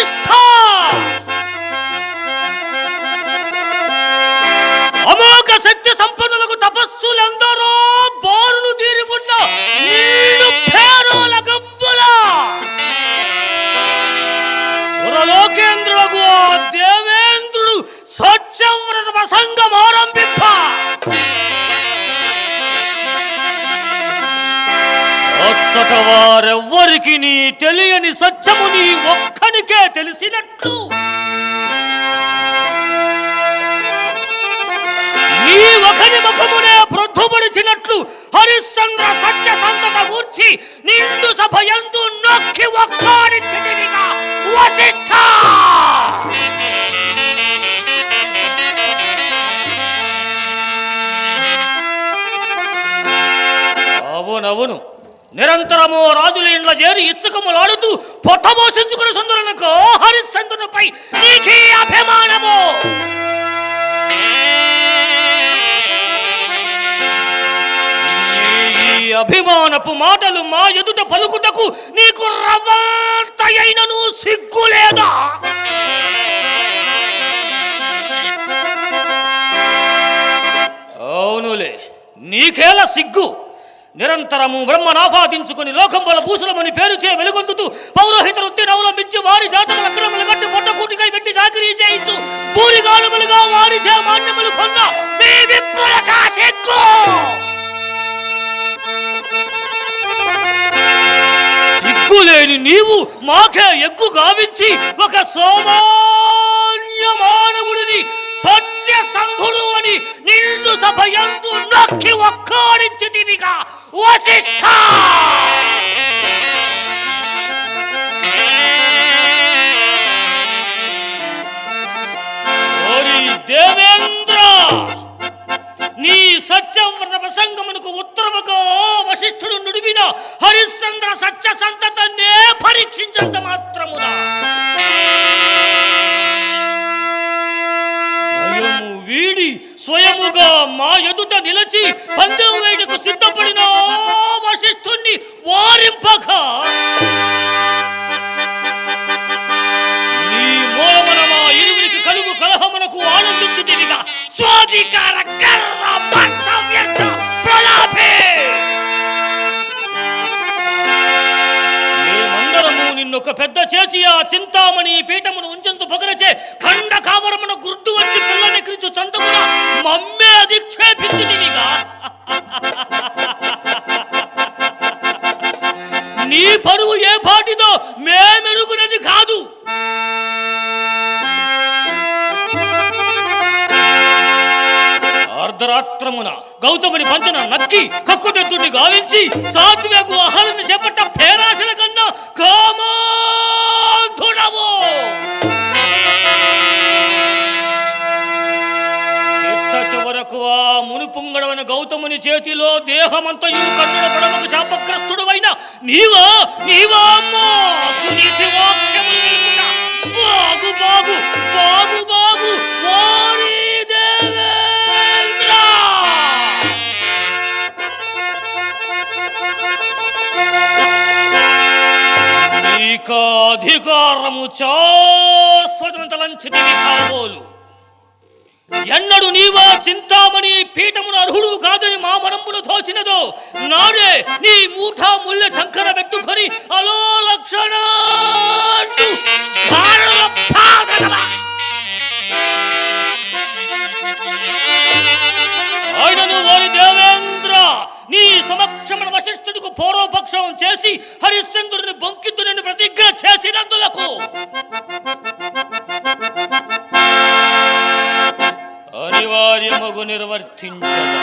వశిష్ఠ అమోఘ శక్తి సంపన్నులకు తపస్సులందరూ బారులు తీరి ఉన్న నీళ్లు పేరుల గంబుల సురలోకేంద్రులకు దేవేంద్రుడు సత్యవ్రత ప్రసంగం ఆరంభింప అచ్చట వారెవ్వరికి నీ తెలియని సత్యము నీ ఒక్కనికే తెలిసినట్లు నీ ఒకని ముఖమునే ప్రొద్దుపడిచినట్లు హరిశ్చంద్ర సత్యసంధత గూర్చి నిండు సభయందు నొక్కి ఒక్కాడించితివిగా వశిష్ఠ. అవునవును, నిరంతరము రాజుల ఇండ్ల చేరి ఇచ్చకములాడుతూ పొట్టబోసించుకుని సుందరులకు హరిశ్చంద్రునిపై నీకీ అభిమానము. అభిమానపు మాటలు మా ఎదుట పలుకుటకు నీకు రవ్వంతయైనను సిగ్గు లేదా? అవునులే, నీకేలా సిగ్గు? నిరంతరము బ్రహ్మనాపాదించుకుని లోకంబల భూసులమని పేరు చే వెలుగొందుతూ పౌరోహిత వృత్తిని అవలంబించి వారి జాతకుల అక్రమలు కట్టి పొట్టకూటికై పెట్టి చాకరీ చేయించు పూరిగాలుములుగా వారి చే మాన్యములు కొన్న మీ విప్రులకా సిగ్గు? సిగ్గులేని నీవు మాకే ఎగ్గు గావించి ఒక సామాన్య మానవుడిని సత్యసంధుడు అని నిండు సభయందు నొక్కి ఒక్కాడించితివిగా వశిష్ఠ. ఓరి దేవేంద్ర, నీ సత్యవ్రత ప్రసంగమునకు ఉత్తరముగా వశిష్ఠుడు నుడివిన హరిశ్చంద్ర సత్య సంతతనే పరీక్షించంత మాత్రమునా భయము వీడి స్వయముగా మా ఎదుట నిలచి పందెం వేటకు సిద్ధపడిన వశిష్ఠుణ్ణి వారింపగా నీ మూలమున మా ఇరువురికి కలుగు కలహమునకు ఆనందించుతివిగా స్వాధికార కర్ర మర్తవ్యర్థ ప్రలాపే. మేమందరము నిన్నొక పెద్ద చేసి ఆ చింతామణి పీఠమును ఉంచెందు పొగరచే ఖండ కావరమున గుర్తు వచ్చి పిల్లనెక్కించు చందమున మమ్మే అధిక్షేపించుతివిగా నీ పరువు ఏ పాటిదో మేమెరుగునది కాదు. అర్ధరాత్రమున గౌతముని పంచన నక్కి కక్కుదెద్దుని గావించి సాత్వేకు ఆహారాన్ని చేపట్ట పేరాశల కన్నా కామాంధుడవు. చిట్ట చివరకు ఆ మునిపుంగడవైన గౌతముని చేతిలో దేహమంతయు కన్నుల పడమకు శాపగ్రస్తుడు అయిన నీవా అమ్మా పునీతి వాక్యములు తెలుపుతా. బాగు బాగు బాగు బాగు వారి అధికారము శాశ్వతలంచితివి కాబోలు. ఎన్నడు నీవా చింతామణి పీఠమును అర్హుడు కాదని మా మనమును తోచినదో నాడే నీ మూఠా ముళ్ళ చంకర పెట్టుకొని అలో లక్షణ ఆయనను వారి దేవేంద్ర నీ సమక్షమున వశిష్ఠుడికి పూర్వపక్షం చేసి హరిశ్చంద్రుని బొంకిద్దునని ప్రతిజ్ఞ చేసినందులకు అనివార్యమగు నిర్వర్తించగా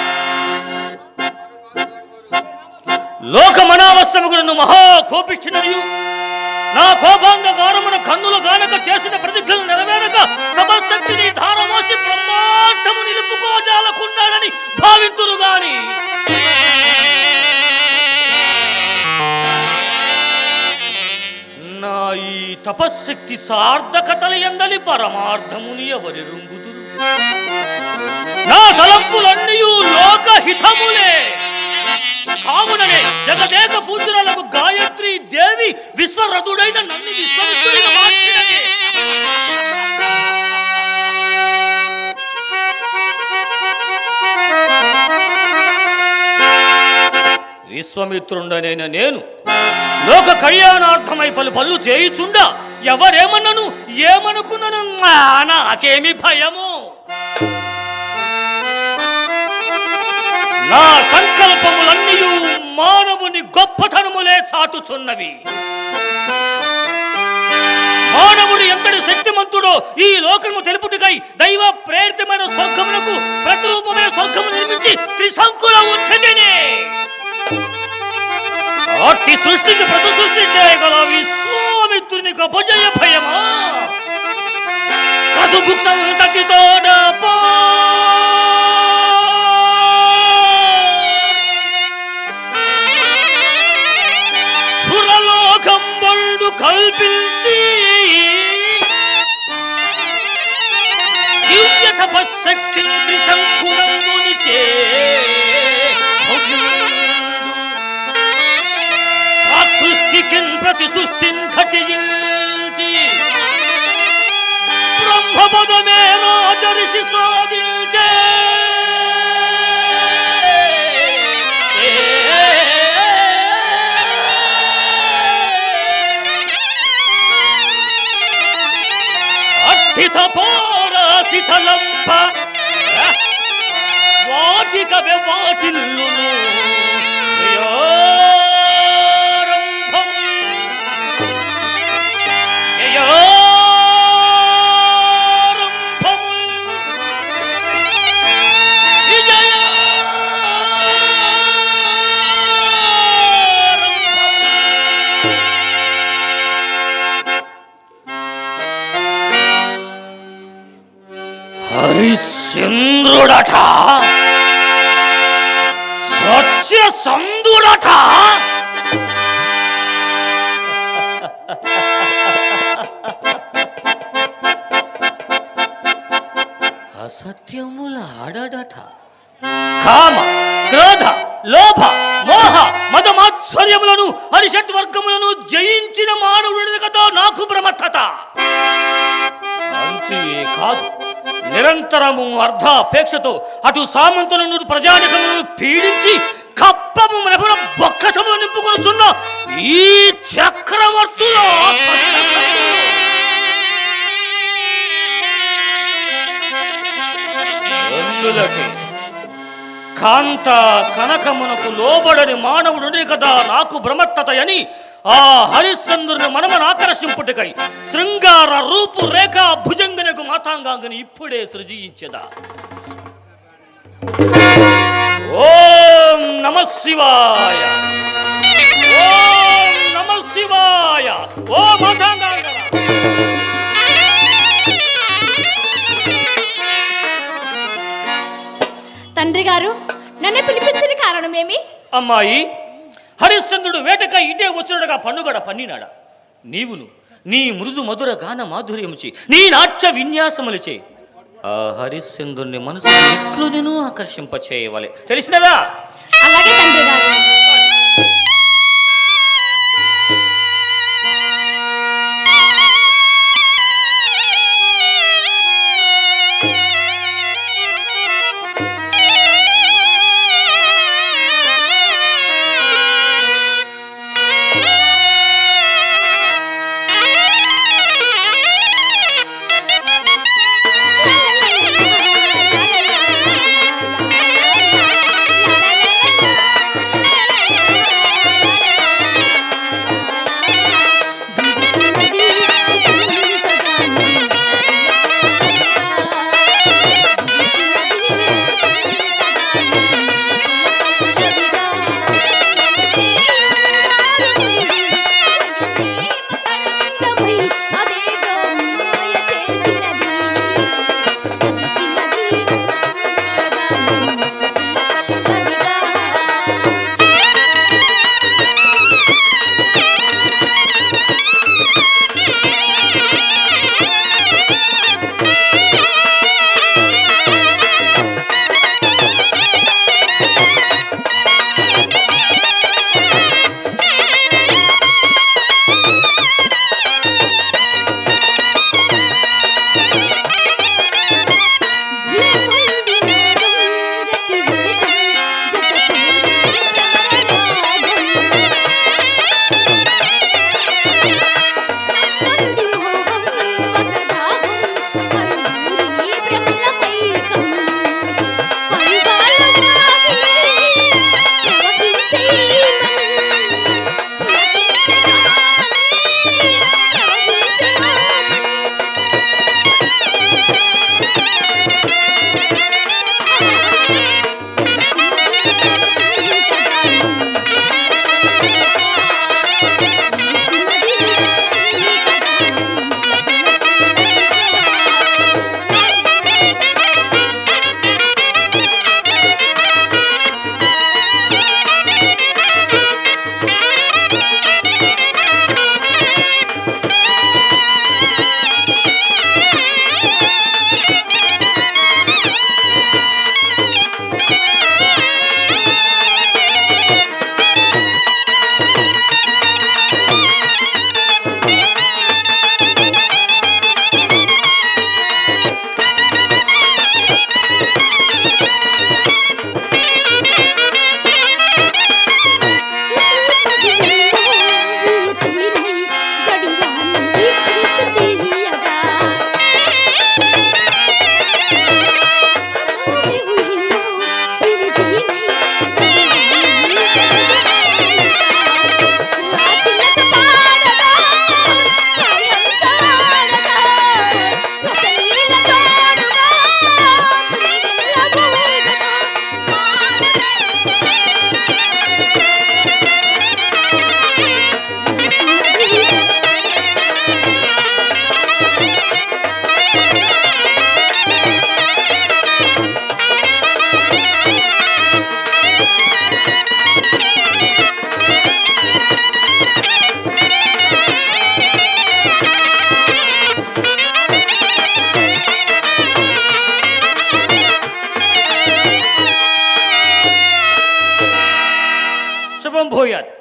లోకమనావశ్యములను మహాకోపిష్ఠినయు నా కోపాంగకారమున కన్నుల గానక చేసిన ప్రతిజ్ఞలు నెరవేరక తపశక్తిని ధారమోసి బ్రహ్మాండము నిలుపుకోజాలకున్నాడని భావింతురు గాని నా ఈ తపశక్తి సార్థకతల ఎందలి పరమార్థముని ఎవరి రుంగుదురు? నా తలంపులన్నీయు లోకహితములే కావుననే జగదేక పూజ్యురాలకు గాయత్రీ దేవి విశ్వరథుడైన నన్ను విశ్వమిత్రుడిగా మార్చినది. విశ్వామిత్రుండనైన నేను లోక కళ్యాణార్థమై పలు చేయుచుండా ఎవరేమన్నను ఏమనుకున్నాను నాకేమి భయము. నా సంకల్పములన్నీ మానవుని గొప్పతనములే చాటుచున్నవి. మానవుడు ఎంతటి శక్తిమంతుడో ఈ లోకము తెలుపుటకై దైవ ప్రేరితమైన స్వర్గమునకు ప్రతిరూపమే స్వర్గము నిర్మించి త్రిశంకుల ఉంచదనే. అట్టి సృష్టికి ప్రతి సృష్టి చేయగల విశ్వామిత్రుని భజయ భయమా కదుబు సంతతితోడ సురలోకం బొండు కల్పించి దివ్య తపశక్తి త్రిశంకులందునిచే సృష్టికిన్ ప్రతి సృష్టిన్ ఘటించి బ్రహ్మపదమే రాజరిషి సాధించే. అస్థిత పోరాశితలంప వాటికవే వాటిల్లును హరిశ్చంద్రుడట సత్యసంధుడట అసత్యముల ఆడడట. కామ క్రోధ లోభ మోహ మదమాత్సర్యములను హరిషడ్వర్గములను జయించిన మానవుడి కదా నాకు ప్రమత్తత. అంతే కాదు, నిరంతరము అర్ధాపేక్షతో అటు సామంతులను ప్రజానికములను పీడించి కప్పము నెపన బొక్కసములు నింపుకొనుచున్న ఈ చక్రవర్తులో అందులకి కాంత కనకమునకు లోబడని మానవుడునే కదా నాకు భ్రమత్తత అని ఆ హరిశ్చంద్రుని మనమను ఆకర్షింపుటకై శృంగార రూపు రేఖ భుజంగనకు మాతాంగాంగని ఇప్పుడే సృజించెదా. ఓం నమః శివాయ, ఓం నమః శివాయ. ఓ మాతాంగాంగ తండ్రి గారు, నన్ను పిలిపించిన కారణమేమి? అమ్మాయి, హరిశ్చంద్రుడు వేటకై ఇదే వచ్చుడగా పన్నుగడ పన్నినాడా. నీవును నీ మృదు మధుర గాన మాధుర్యముచి నీ నాట్య విన్యాసములచే ఆ హరిశ్చంద్రుని మనసు ఎట్లు నేను ఆకర్షింపచేయవలే. తెలిసినదా? అలాగే తండ్రి గారు.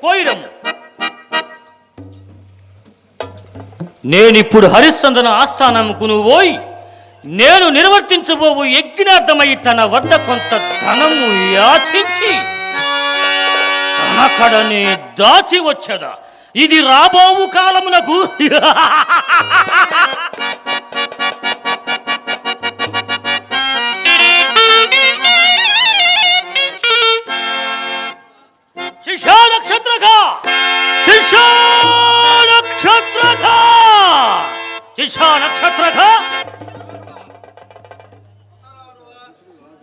పోయిరమ్ము. నేనిప్పుడు హరిశ్చంద్రన ఆస్థానముకు నువ్వు పోయి నేను నిర్వర్తించబోవు యజ్ఞార్థమై తన వద్ద కొంత ధనము యాచించి తన కడనే దాచి వచ్చదా. ఇది రాబోవు కాలమునకు శిశా నక్షత్రగా శిశా నక్షత్రగా శిశా నక్షత్రగా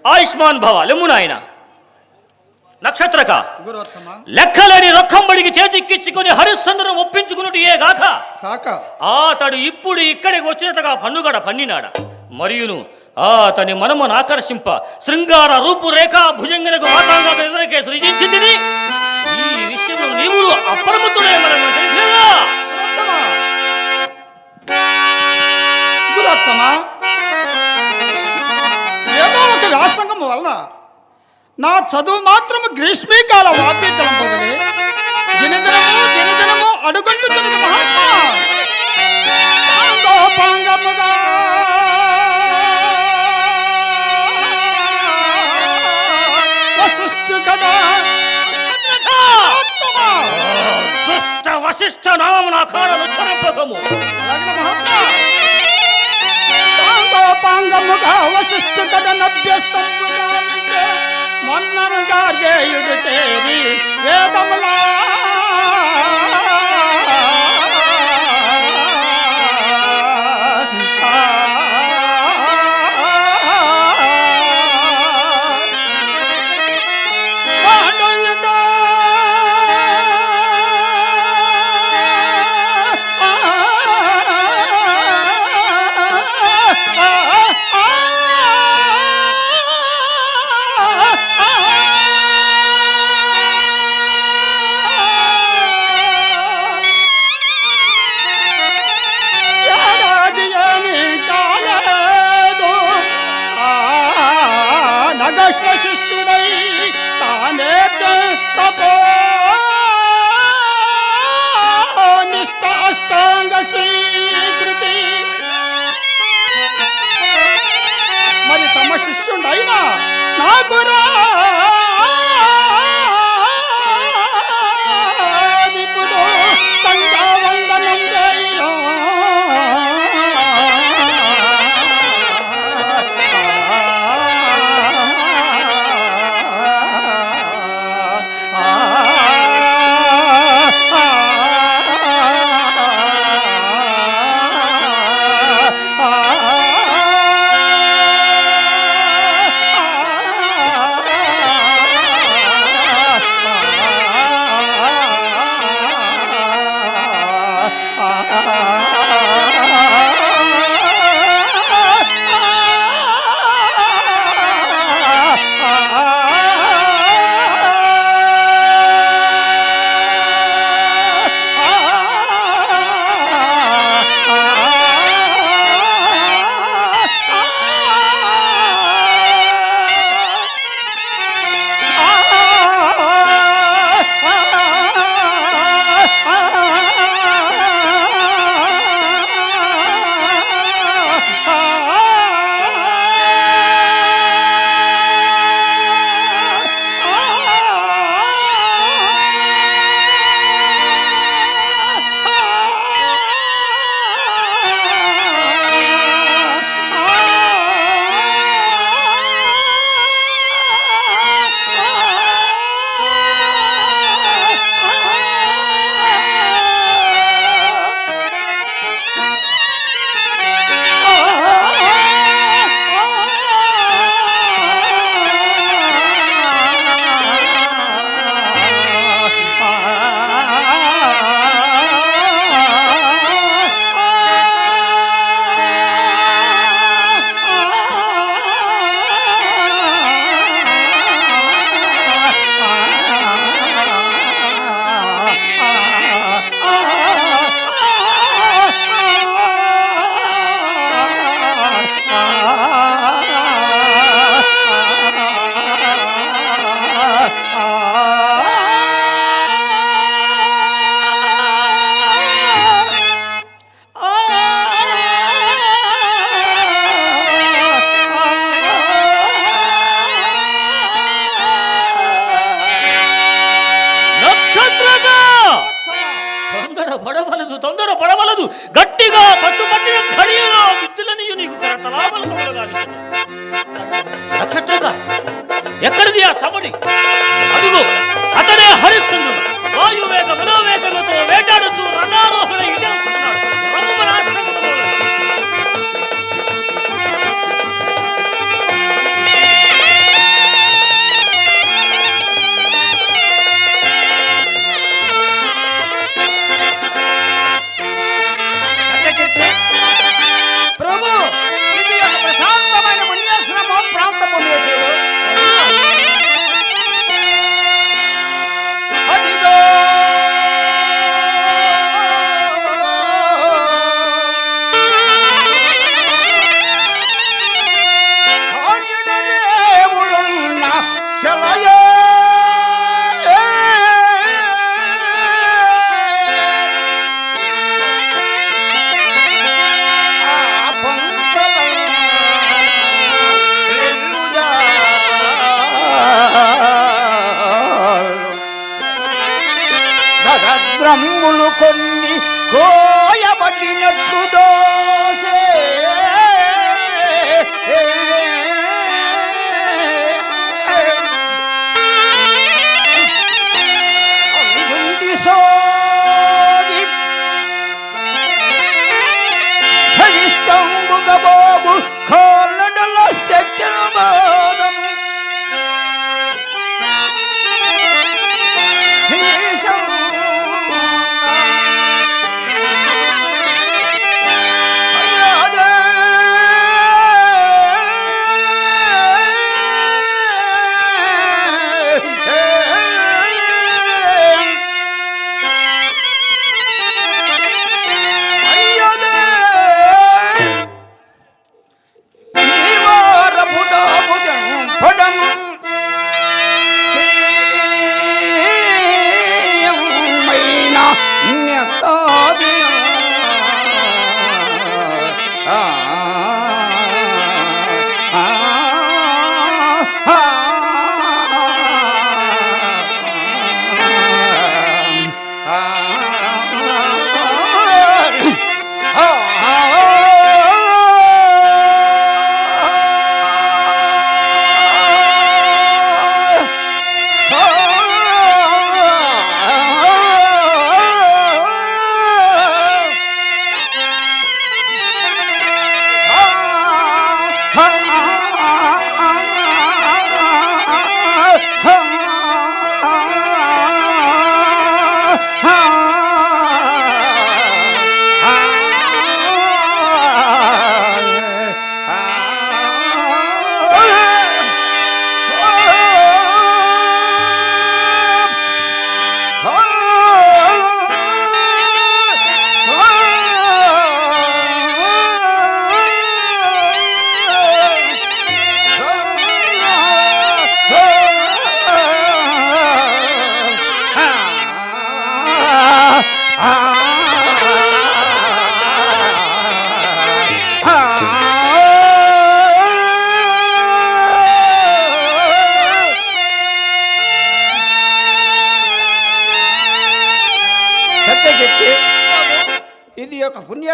ఆయుష్మాన్ భవ లెమ్ము నాయన. నక్షత్రక లెక్కలేని రొక్కంబడికి చేజిక్కించుకుని హరిశ్చంద్రుని ఒప్పించుకున్నట్టు ఏ గాక అతడు ఇప్పుడు ఇక్కడికి వచ్చినట్టుగా పన్నుగడ పన్నినాడ. మరియును అతని మనమును ఆకర్షింప శృంగార రూపురేఖ భుజంగనకు మాతాంగా ఎదురకే సృజించింది. ఈ విషయంలో నీవు అప్రమత్తుడే మనకు తెలిసినదా? ఏదో ఒక వ్యాసంగం వలన నా చదువు మాత్రము గ్రీష్మీకాల వాప్యతలంపదని దినదినము అడుగంటుతున్న మహాత్మా పాంగముగా వశిష్ఠ నామమున కారణం ఉచ్చరింపకము. పాంగముగా వశిష్ఠుడనభ్యస్తముగా మొన్ననుగా జేయుడు చేరి వేదములా శిష్యుడై తానే తపో నిష్టాష్టాంగ స్వీకృతి. మరి తమ శిష్యుడైనా నాకు రాదిపుడు సంధ్యావందనం చేయో. ఆ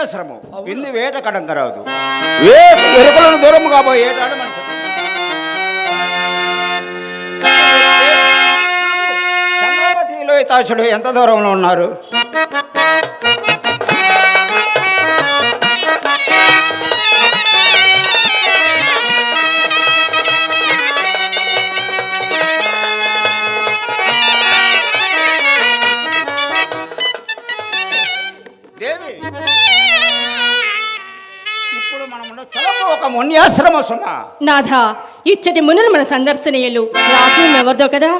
మున్యాశ్రమం ఇందు వేట కడంకరాదు ఎరుకలను దూరం కాబోయే ఏటాడు మన చంద్రపతి లోహితాక్షుడు ఎంత దూరంలో ఉన్నారు? ఒక మున్యాశ్రమ సుమా నాథ, ఇచ్చటి మునులు మన సందర్శనీయులు. రాసం ఎవరిదో కదా?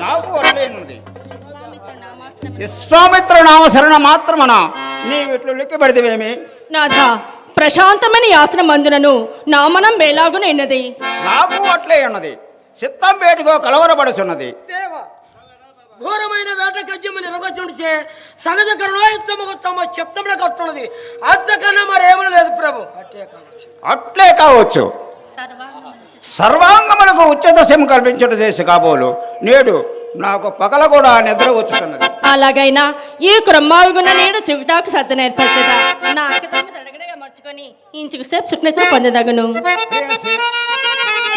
నాకు అట్లేనుంది. విశ్వామిత్ర నామశరణ మాత్రమన నీ వీటిలో లెక్క పెడితేవేమి? నాథ, ప్రశాంతమైన ఆసనం అందునను నామనం వేలాగునైనది. నాకు అట్లే ఉన్నది. చిత్తం వేటికో కలవరపడుచున్నది. ఘోరమైన వేట గజ్యము నిర్వచించే సహజ కరుణాయుక్తము తమ చిత్తంలో కట్టున్నది. అంతకన్నా మరేమీ లేదు ప్రభు. అట్లే కావచ్చు. సర్వాంగములకు ఉచిత శమ కల్పించట చేసి కాబోలు నేడు నాకు పగల కూడా నిద్ర వచ్చుతున్నది. అలాగైనా ఈ క్రమ్మావిగున్న నేడు చెవిటాకు సత్త నేర్పరచదా నా అక్కదమ్మ తడగడగా మర్చుకొని ఇంచుకు సేపు సుఖనిద్ర పొందదగను.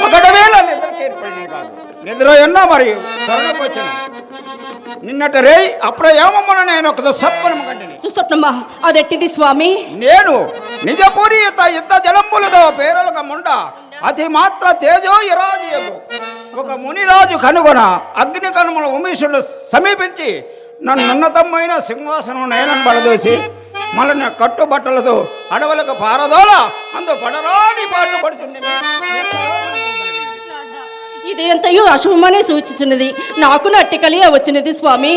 ఒకటివేళ నిద్రకి ఏర్పడినే కాదు, నిద్ర ఎన్నో మరియు స్వర్ణపోచన నిన్నటి రేయి అప్రయామమున నేను ఒక దుస్వప్నము కంటిని. దుస్వప్నమా? అదెట్టిది స్వామి? నేను నిజపూరిత యుద్ధ జలంబులతో పేరలుగా ముండ అతి మాత్ర తేజో ఇరాజీయము ఒక మునిరాజు కనుగొన అగ్ని కనుమల ఉమేశుడు సమీపించి నన్నున్నతమైన సింహాసనం నయనం పడదోసి మళ్ళీ కట్టుబట్టలతో అడవులకు పారదోల అందు పడరాని పాటలు పడుతుంది. ఇది ఎంతయో అశుభమనే సూచించినది. నాకు నట్టి కలియ వచ్చినది స్వామి.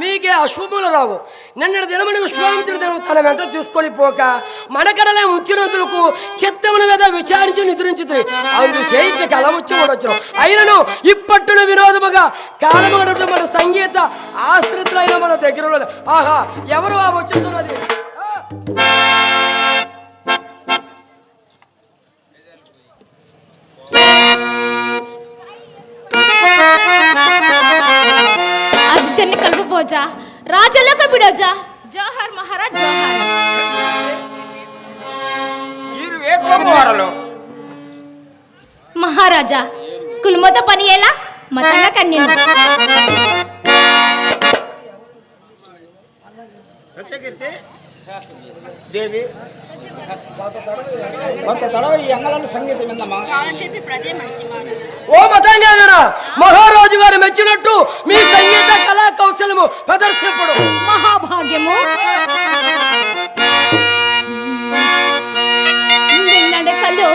మీకే అశుభములు రావు. నిన్నటి దినమని విశ్వామిత్రుడు తన వెంట తీసుకొని పోక మనకడలే ముఖ్యమంత్రులకు చిత్తముల మీద విచారించి నిద్రించుతుంది. అందు చేయించే కలముచ్చి ఉండొచ్చు. అయినను ఇప్పట్టున వినోదముగా కాలమగడ మన సంగీత ఆశ్రితులైన మన దగ్గర ఆహా ఎవరు ఆ వచ్చేస్తున్నది? అర్జున్ని కలుపుపోజా రాజలోక బిడోజా. జోహార్ మహారాజ్ జోహార్. మహారాజా కులమత పని ఎలా మతంగా కన్యను దేవి కొంత తడవ ఈ అంగళాల సంగీతం విందమ్మా. ఓ మతంగా మహారాజు గారు మెచ్చినట్టు మీ సంగీత కళా కౌశలము ప్రదర్శింపుడు. మహాభాగ్యము. నడకలో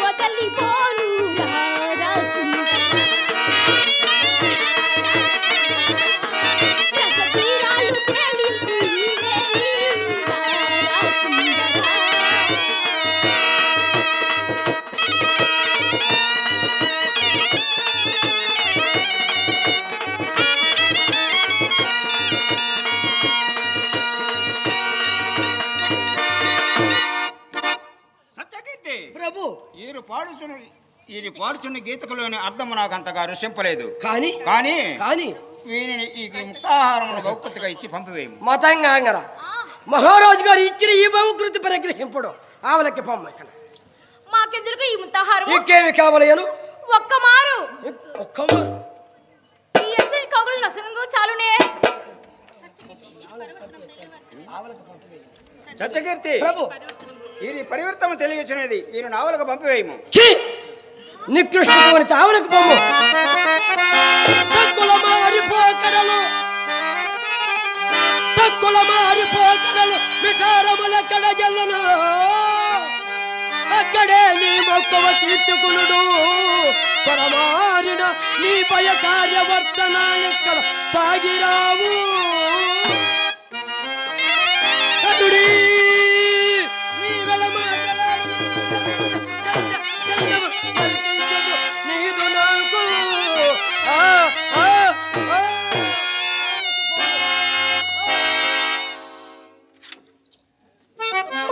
వదలిపోను రారా సుందరా. రసతీరాలు తేలింపు రారా సుందరా. సత్యకీర్తి, ప్రభు ఈయన పాడుచున్న గీతకులోని అర్థము నాకు అంతగా రుచింపలేదు. కానీ కానీ కానీ వీరిని ఈ ముక్తాహారమును బహుకృతిగా ఇచ్చి పంపివేయము. మతంగా మహారాజు గారు ఇచ్చిన ఈ బహుకృతి పరిగ్రహింపుడు ఆవలకి పొమ్మ ఇక్కడ. మాకెందుకు ఈ ముత్తాహారం? ఇంకేమి కావలేను? ఒక్క మారు ఒక్క మారు. ఈ ఎచ్చని కవులు నొసంగు చాలునే. సత్యకీర్తి, ప్రభు వీరి పరివర్తన తెలియచున్నది. వీరి నావలకు పంపివేయము. ఛీ! నికృష్టమైన తావలకు పొమ్ము. తక్కుల మారిపోకడలు వికారముల కడ జల్లును. అక్కడే నీ మొక్కవ తీర్చుకునుడు. పరమారిన నీ భయ కార్యవర్తన ఎక్కడ సాగిరావు. కటుడీ నీ వెలమాటలాడు. నీదు నాకు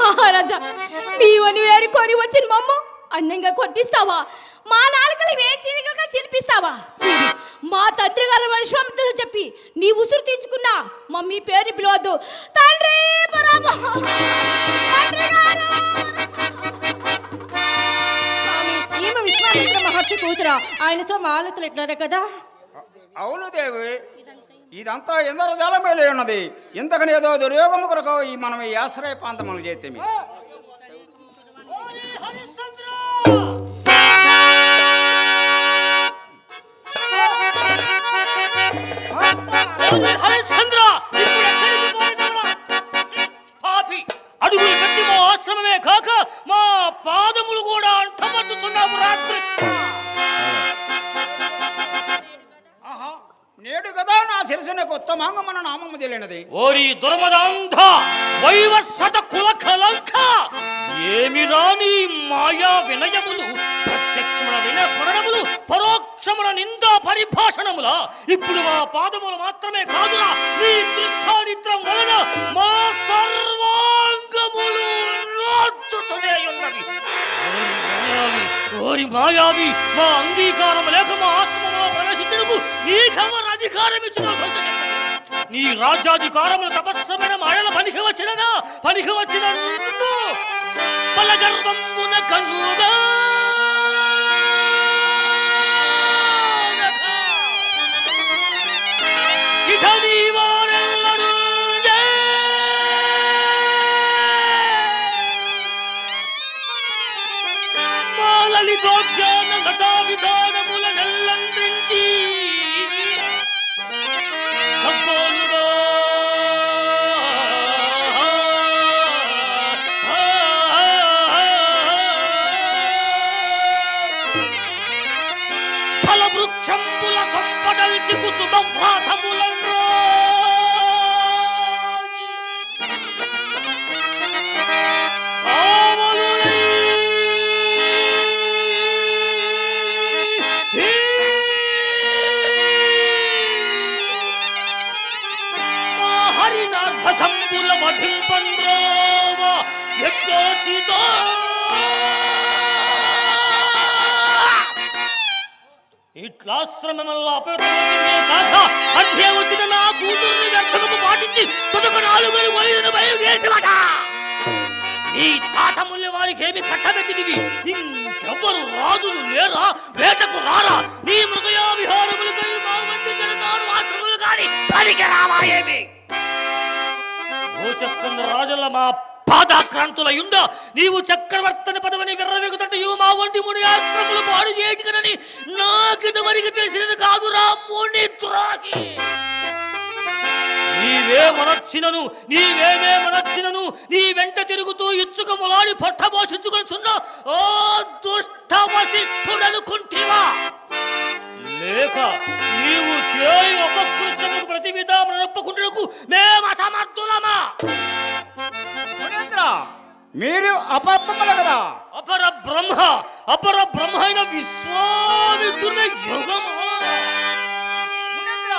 మహారాజా, మీవని వేరు కొని వచ్చిన మమ్మ అన్నంగా కొట్టిస్తావా? మా నాలుకలు వేచిగా చినిపిస్తావా? చూడు, మా తండ్రి గారు విశ్వామిత్రుతో చెప్పి నీ ఉసురు తీర్చుకున్నా మమ్మీ పేరు పిలవద్దు. తండ్రి పరాబో, తండ్రి గారు. స్వామి, ఈమె విశ్వామిత్ర మహర్షి కూతురా. ఆయనతో మాలతలు ఎట్లారా కదా. అవును దేవి, ఇదంతా ఎందరో జాలమేలే ఉన్నది. ఇంతకని ఏదో దుర్యోగము కొరకు ఈ మనం ఈ ఆశ్రయ ప్రాంతములు చేస్తే హరిశ్చంద్ర, ఇప్పుడు ఎక్కడికి పోయినావురా? పాపి, అడుగులు పెట్టి మా ఆశ్రమమే కాక మా పాదములు కూడా అంటమట్టుతున్నావు రాత్రి. నేడు కదా నా శిరసున కొత్త మాంగమన నామము తెలియనది. ఓరి దుర్మదాంధ వైవస్వత కుల కలంక, ఏమి రాని మాయా వినయములు, ప్రత్యక్షముల వినస్మరణములు, పరోక్షముల నిందా పరిభాషణముల. ఇప్పుడు మా పాదములు మాత్రమే కాదురా, నీ దుష్టానిత్రం వలన మా సర్వాంగములు రాజుతూనే ఉన్నవి. ఓరి మాయావి, మా అంగీకారం లేక మా ఆత్మలో ప్రవేశించడానికి నీకెవరు అధికారం ఇచ్చినా? నీ రాజ్యాధికారముల తపస్సమైన మాయల పనికి వచ్చిన నిన్ను బలగర్వమున కన్నుగా ఇక నీ వారెల్లరూ మాలలితోజ్ఞాన ఘటా విధానముల నెల్లందించి సబ్బోలుగా ఫలవృక్షంబుల సంపదల్చి కుసుమ వ్రాతములను హరినాథకంబుల మధింపంద్రోవ యజ్ఞోచితో ఇట్లాశ్రమమల్లా అపేతమే కాక అధ్యే వచ్చిన నా కూతుర్ని వ్యర్థముకు పాటించి తుదకు 4 వైరును బయలుదేరివట. ఈ తాతముల్య వారికి ఏమి కట్టబెట్టినవి? ఇంకెవ్వరు రాజులు లేరా? వేటకు రారా? నీ మృగయా విహారములు కై మా మంది జనకారు ఆశ్రములు కాని పనికి రావా ఏమి? భూచక్రంద రాజుల మా పాదాక్రాంతులయుండ నీవు చక్రవర్తన పదవిని విర్రవెగుతటయు మా వంటి ముని ఆశ్రములు పాడు చేయటికనని నాకిది వరకు తెలిసినది కాదురా ముని ద్రోహి. నీవేమనొచ్చినను నీ వెంట తిరుగుతూ ఇచ్చుక మొలాడి పొట్టబోషించుకొని సున్న ఓ దుష్ట వశిష్ఠుడనుకుంటివా లేక నీవు చేయి అపకృత్యముకు ప్రతి విధానం నొప్పకుండుటకు మేము అసమర్థులమా? మునీంద్ర, మీరు అపర్పములు కదా. అపర బ్రహ్మ అయిన విశ్వామిత్రుని యుగమా? మునీంద్ర,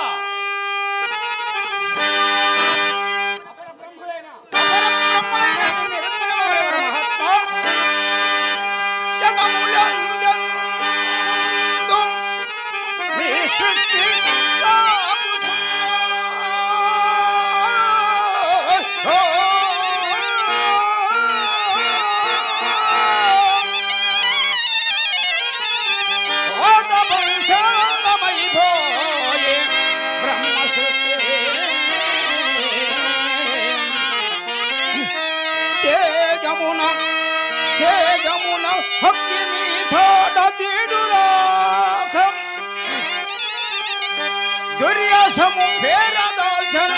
దుర్యాసము పేరదాల్చన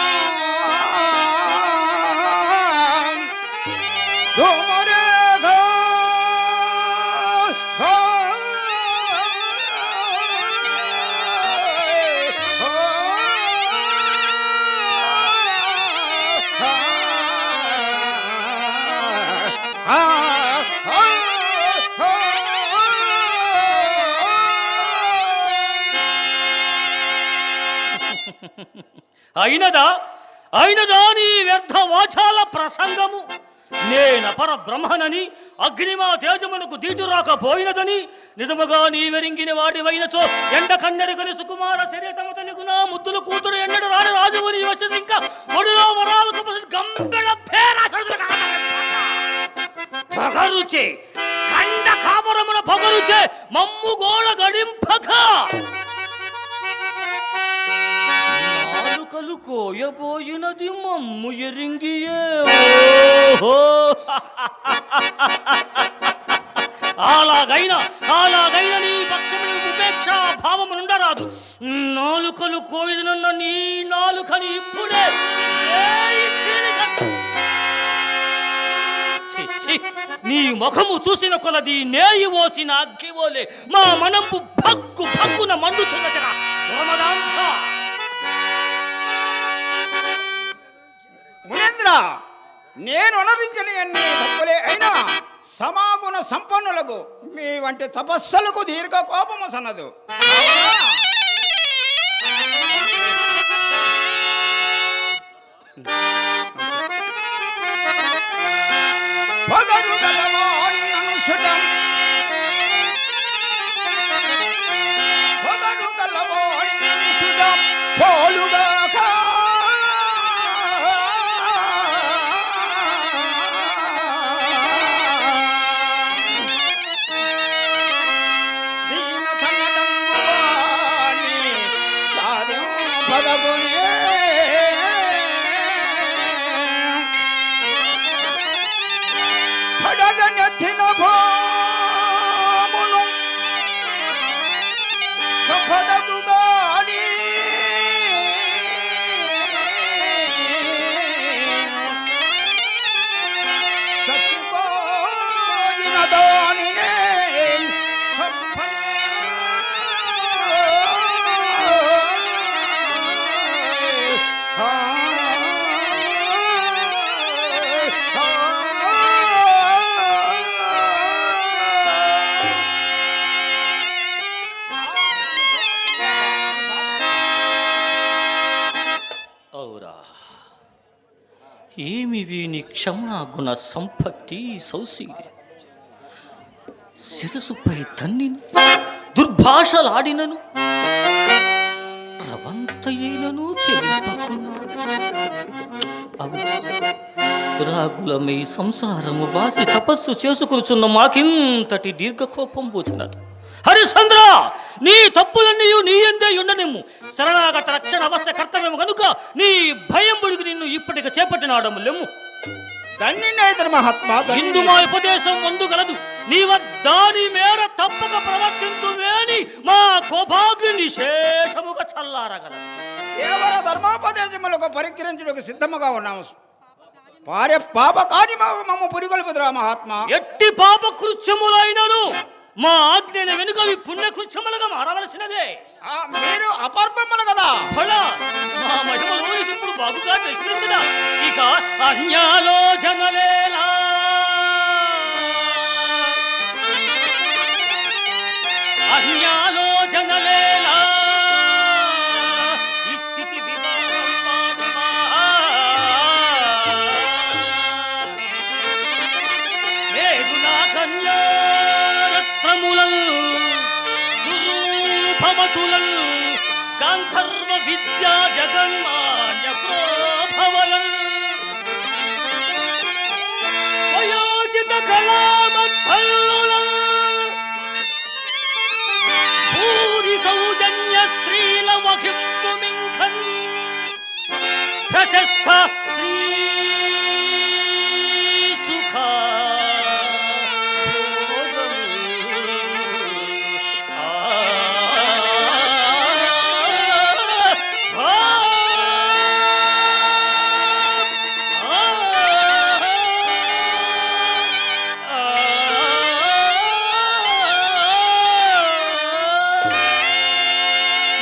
అయినదా నీ వ్యర్థ వాచాల ప్రసంగము? నేనపర బ్రహ్మనని అగ్నిమా తేజమునకు దీటు రాకపోయినదని నిజముగా నీవెరింగిన వాడివైనచో ఎండ కన్నెరుగని సుకుమార శరీరము తనకు నా ముద్దుల కూతురు ఎండడు రాని రాజువు నీ వచ్చి ఇంకా ఒడిలో వరాలకు గంపెడ పగరుచే కండ కాపురమున పగరుచే మమ్ము గోడ గడింపక నాలుకలు కోయబోయినది మమ్ము ఎరింగియే. అలాగైనా నీ పక్షమును ఉపేక్ష భావమునుండరాదు. నాలుకలు కోయదనన్న నీ నాలుకని ఇప్పుడే నీ ముఖము చూసిన కొలది నేయి ఓసిన అగ్గివోలే మా మనంపు భక్కున మండుచున్నదిరా. మునీంద్ర, నేను అనరించిన అన్ని తప్పులే అయినా సమాగుణ సంపన్నులకు మీ వంటి తపస్సులకు దీర్ఘ కోపము సన్నదు. పగరు గలవాని అనుసుడం పోలుగాక దీన తనడంగువాని సాధ్యం పదగునే పడగనెత్తిన భూమును సంపదగుగాని సత్యపోయిన దానినే ఏమి వీని క్షమాగుణ సంపత్తి సౌశీల్యం శిరసుపై తన్నిను దుర్భాషలాడినను రవంతయైనను చెవింపకున్నాడు. రాగులమై సంసారము బాసి తపస్సు చేసుకుచున్న మాకింతటి దీర్ఘకోపం పోచినది. హరిశ్చంద్ర, నీ తప్పులన్నీ నీ ఎందే ఉండనిమ్ము. శరణాగత రక్షణ అవశ్య కర్తవ్యము కనుక నీ భయం బుడికి నిన్ను ఇప్పటికి చేపట్టినాడము లెమ్ము. మహాత్మా ఇందు మా ఉపదేశం ముందు గలదు. నీవ దాని మేర తప్పక ప్రవర్తింతువేని మా కోపాగ్ని నిశేషముగా చల్లారగలదు. ధర్మోపదేశములకు పరికరించుటకు సిద్ధముగా ఉన్నాము. పాప కాని మమ్మ పురిగొల్పుదురా మహాత్మా. ఎట్టి పాప కృత్యములైనను మా ఆజ్ఞని వెనుక పుణ్య కృత్యములుగా మారవలసినదే. మీరు అపర్పములు కదా. ఫలా మా మహిమలో ఇప్పుడు బాగుగా తెలిసినది కదా. ఇక అన్యాలోచనలేలా అన్యాలోచనలేలా ఇచ్చితి వివాహం మాదిమా. నేడు నా కన్యారత్నములల్ సురూపవతులల్ గాంధర్వ విద్యా జగన్మాన్య ప్రోభవలల్ వయోజిత కళామద్ధల్లులల్ భూరి సౌజన్య స్త్రీల వహిప్పు మింఖన్ ప్రశస్త శ్రీ సుఖ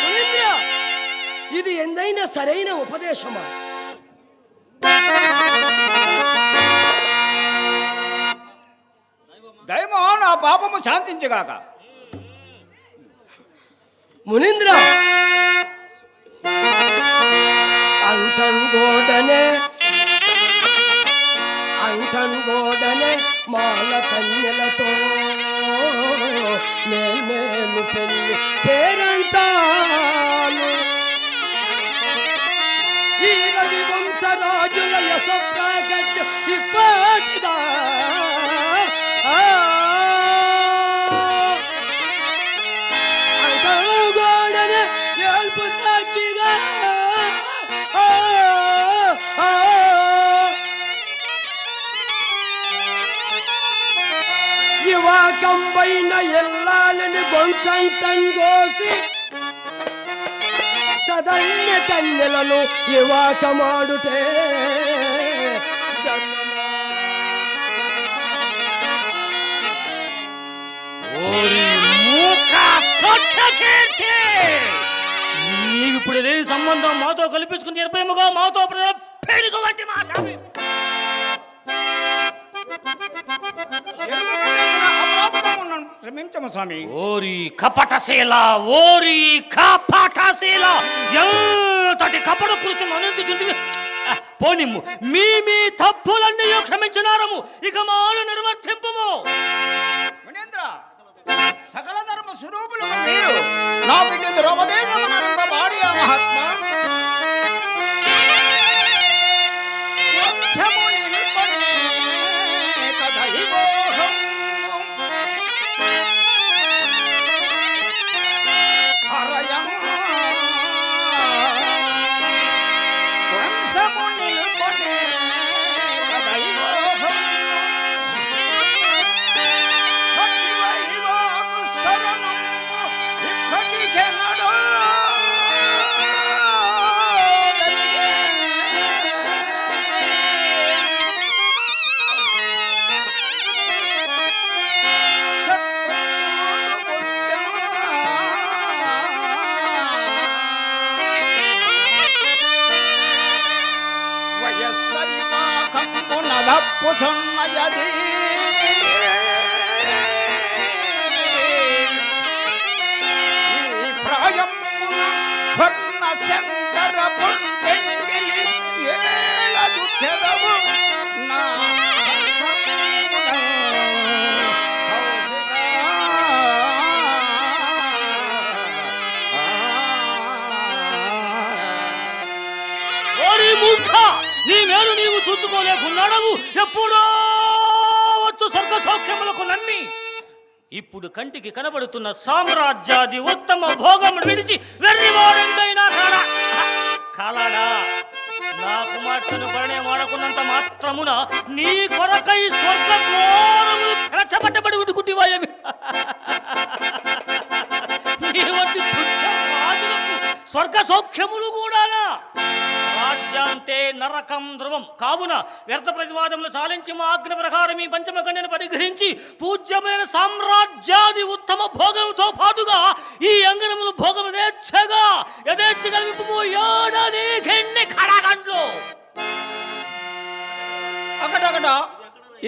మునీంద్ర, ఇది ఎందైనా సరైన ఉపదేశమా? దైవమా నా పాపము శాంతించగాక. మునీంద్ర, అంటన్గోడనే మాల కన్యలతో నేను పెళ్లి పేరంటాను. ఈ రవి వంశరాజుల యశప్రాగట్య ఇప్పటిదా అంటన్గోడనే ఏల్పు సాక్షిగా యువకంబైన ఎల్లాలని గొంతంటంగోసి సదన్య కన్యలను యువకమాడుటే ఓరి మూక సొచ్చకీర్తి! నీకు ఇప్పుడు ఇదే సంబంధం మాతో కల్పించుకుని నిర్భయముగా మాతో ప్రజల పేరుకు వంటి మా స్వామి. క్షమించము స్వామి. ఓరి కపటశీల, ఓరి కపటశీల, ఎంతటి కపట కృత్యం అనుచుంటివి. పోనిమ్ము, మీ తప్పులన్నీ క్షమించినారము, ఇక మాను నిర్వర్తింపము. మునీంద్ర, సకల ధర్మ స్వరూపులు మీరు నా బిడ్డ ద్రౌపదేశమునంత భార్య మహాత్మా. వక్షము నిలుపనే తదైవోహం. హరయం వంశము నిలుపనే తదైవోహం. భక్తివైవాకు శరణము ఇక్కడికే నడో. వయస్సరి పాకంబున దప్పుచున్నయది. ఈ ప్రాయమున వర్ణ శంకర పొందెంగిలి ఏలదు చెదవు నా ఓరి మూర్ఖ, నీ మేలు నీవు చూసుకోలేకున్నాడవు. ఎప్పుడో వచ్చు స్వర్గ సౌఖ్యములకు నమ్మి ఇప్పుడు కంటికి కనబడుతున్న సామ్రాజ్యాది ఉత్తమ భోగములు విడిచి వెర్రివాడంతైనా కాలాడా. నా కుమార్తెను పరిణయ వాడకున్నంత మాత్రమున నీ కొరకై స్వర్గ ద్వారములు తెరచబట్టబడి ఉడుకుటివాయమి. నీ వంటి తుచ్చ రాజులకు స్వర్గ సౌఖ్యములు కూడానా? తారకం ధ్రువం. కావున వ్యర్థ ప్రతివాదములు చాలించి మా ఆజ్ఞ ప్రకారం ఈ పంచమ కన్యను పరిగ్రహించి పూజ్యమైన సామ్రాజ్యాది ఉత్తమ భోగముతో పాటుగా ఈ అంగనములు భోగము నేర్చగా యథేచ్ఛగలిపి ఏడని ఘెన్ని కడగండ్లు. ఒకటొకట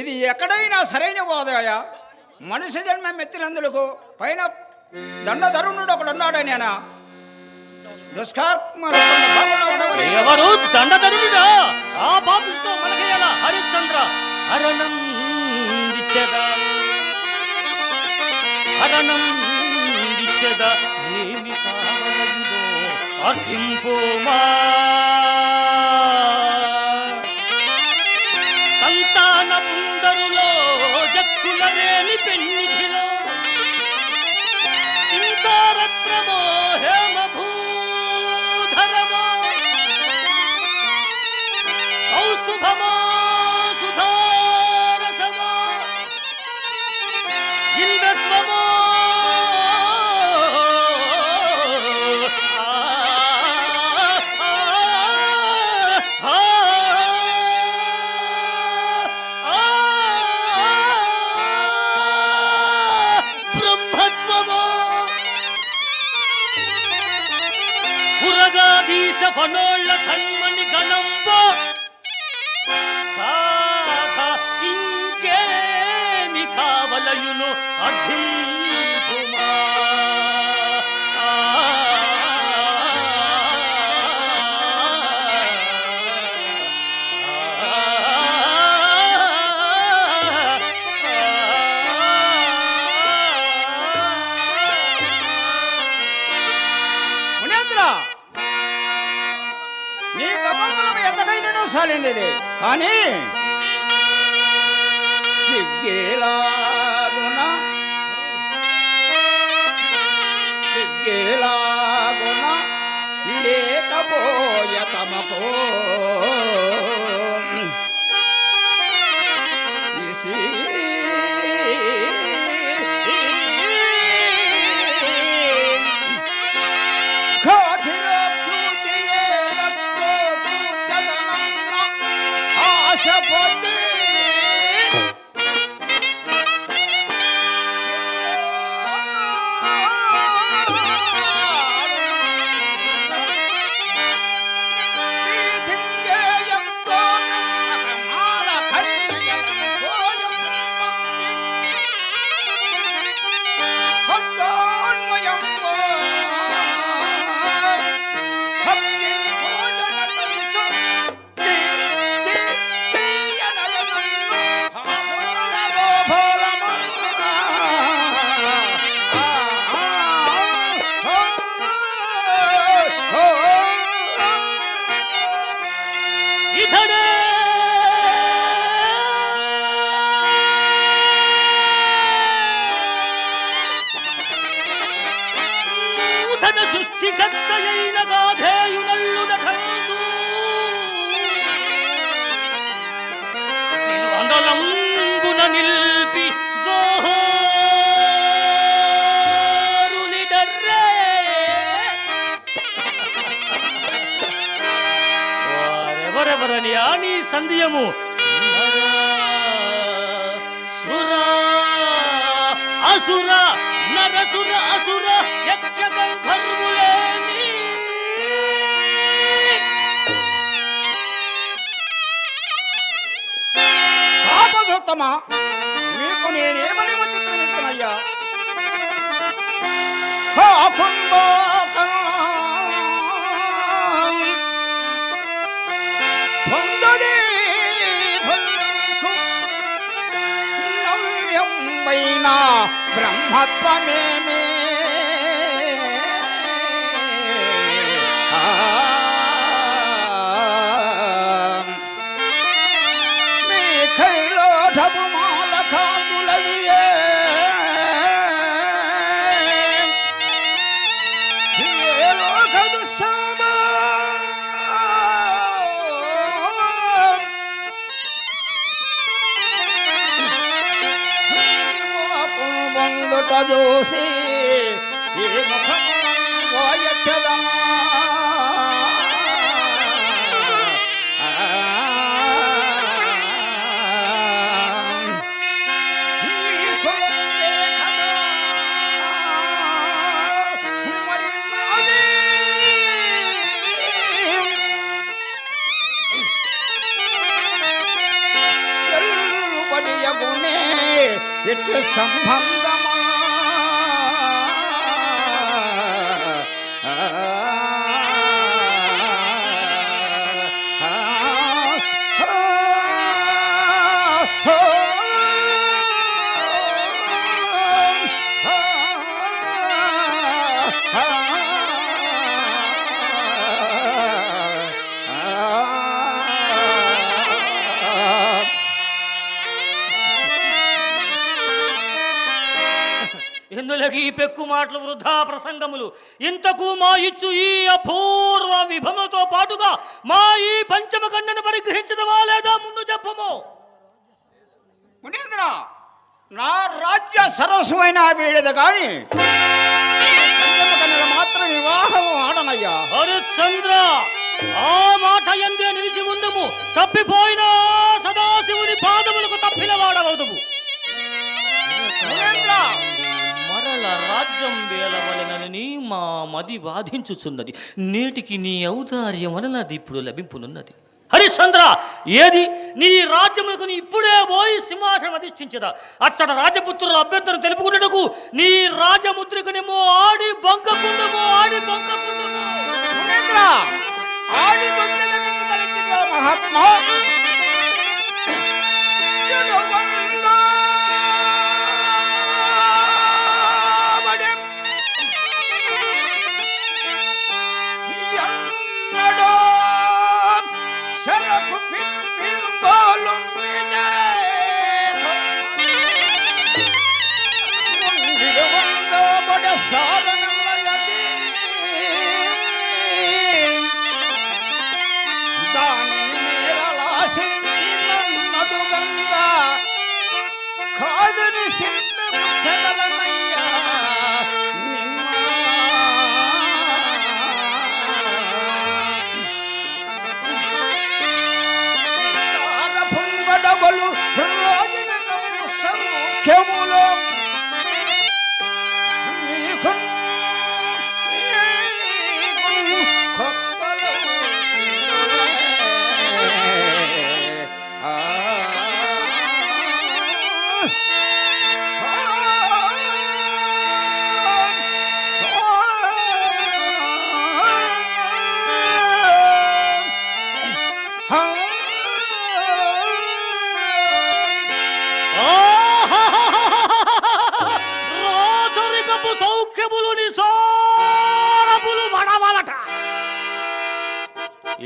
ఇది ఎక్కడైనా సరైన బోధయ. మనిషి జన్మం ఎత్తినందులకు పైన దండధరుణుడు ఒకడున్నాడని ఆయన ఎవరు దండధరుడా? ఆ పాపితో మనకేలా హరిశ్చంద్ర హరణం హరణం ఏమి కావలయుదో అర్థింపుమా. సంతాన పుందరులో జక్కులనేని పెన్నిధిలో చింతారత్నమో హేమభూధరమో కౌస్తుభమో సుధారసమో ఇంద్రత్వమో పురగాధీశ ఫనోళ్ళ సన్మణి గణంబో ఇంకేమి కావలయును అర్థింపుమా. మునేంద్ర, నీ తపస్సులకు ఎంతకైనా సాలిండేది కానీ సిగ్గేలాగున లేకపోయ తమకో ఇసి ఆశపడి సృష్టికర్తయైన గాధేయునల్లు నటంతు నిన్ను అందలంబున నిల్పి జోహోరునిడర్రే వారెవరెవరని ఆని సంధ్యము సురా అసుర నరసుర అసుర యక్ష గంధర్వులేని పాపసోత్తమా, మీకు నేనేమని చిత్రమిస్తున్నాయ్యా? పొందదే నవ్యంబైన బ్రహ్మత్వమేమే మీ ఖైలో ఢబుమాల కాంతులవియే ఏ లోకదు శ్యామా వందుట చూసి ఈ ముఖం వాయచ్చదా సంబంధమా ఎందులకి ఈ పెక్కు మాటలు వృధా ప్రసంగములు. ఇంతకు మా ఇచ్చు ఈ అపూర్వ విభమతో పాటుగా మా ఈ పంచమ కన్యను పరిగ్రహించదవా లేదా ముందు చెప్పము. మునీంద్ర, నా రాజ్య సరస్వమైన వీడదు కానీ మాత్రం వివాహం ఆడనయ్యా. హరిశ్చంద్ర, ఆ మాట ఎందే నిలిచి ఉండుము. తప్పిపోయిన సదాశివుని పాదములకు తప్పిన వాడవదుము. మరల రాజ్యం వేలవలనని మా మది బాధించుచున్నది. నేటికి నీ ఔదార్యం వలన అది ఇప్పుడు లభింపునున్నది. హరిశ్చంద్ర, ఏది నీ రాజ్యములకు నీ ఇప్పుడే పోయి సింహాసనం అధిష్ఠించదా? అచ్చట రాజపుత్రుల అభ్యంతరం తెలుపుకున్నటకు నీ రాజముద్రికనేమో ఆడి బంకకుండమో మహాత్మా కాదుని సిద్ధము చదలనయ్యా పుంగడబలు రాజన సౌఖ్యములో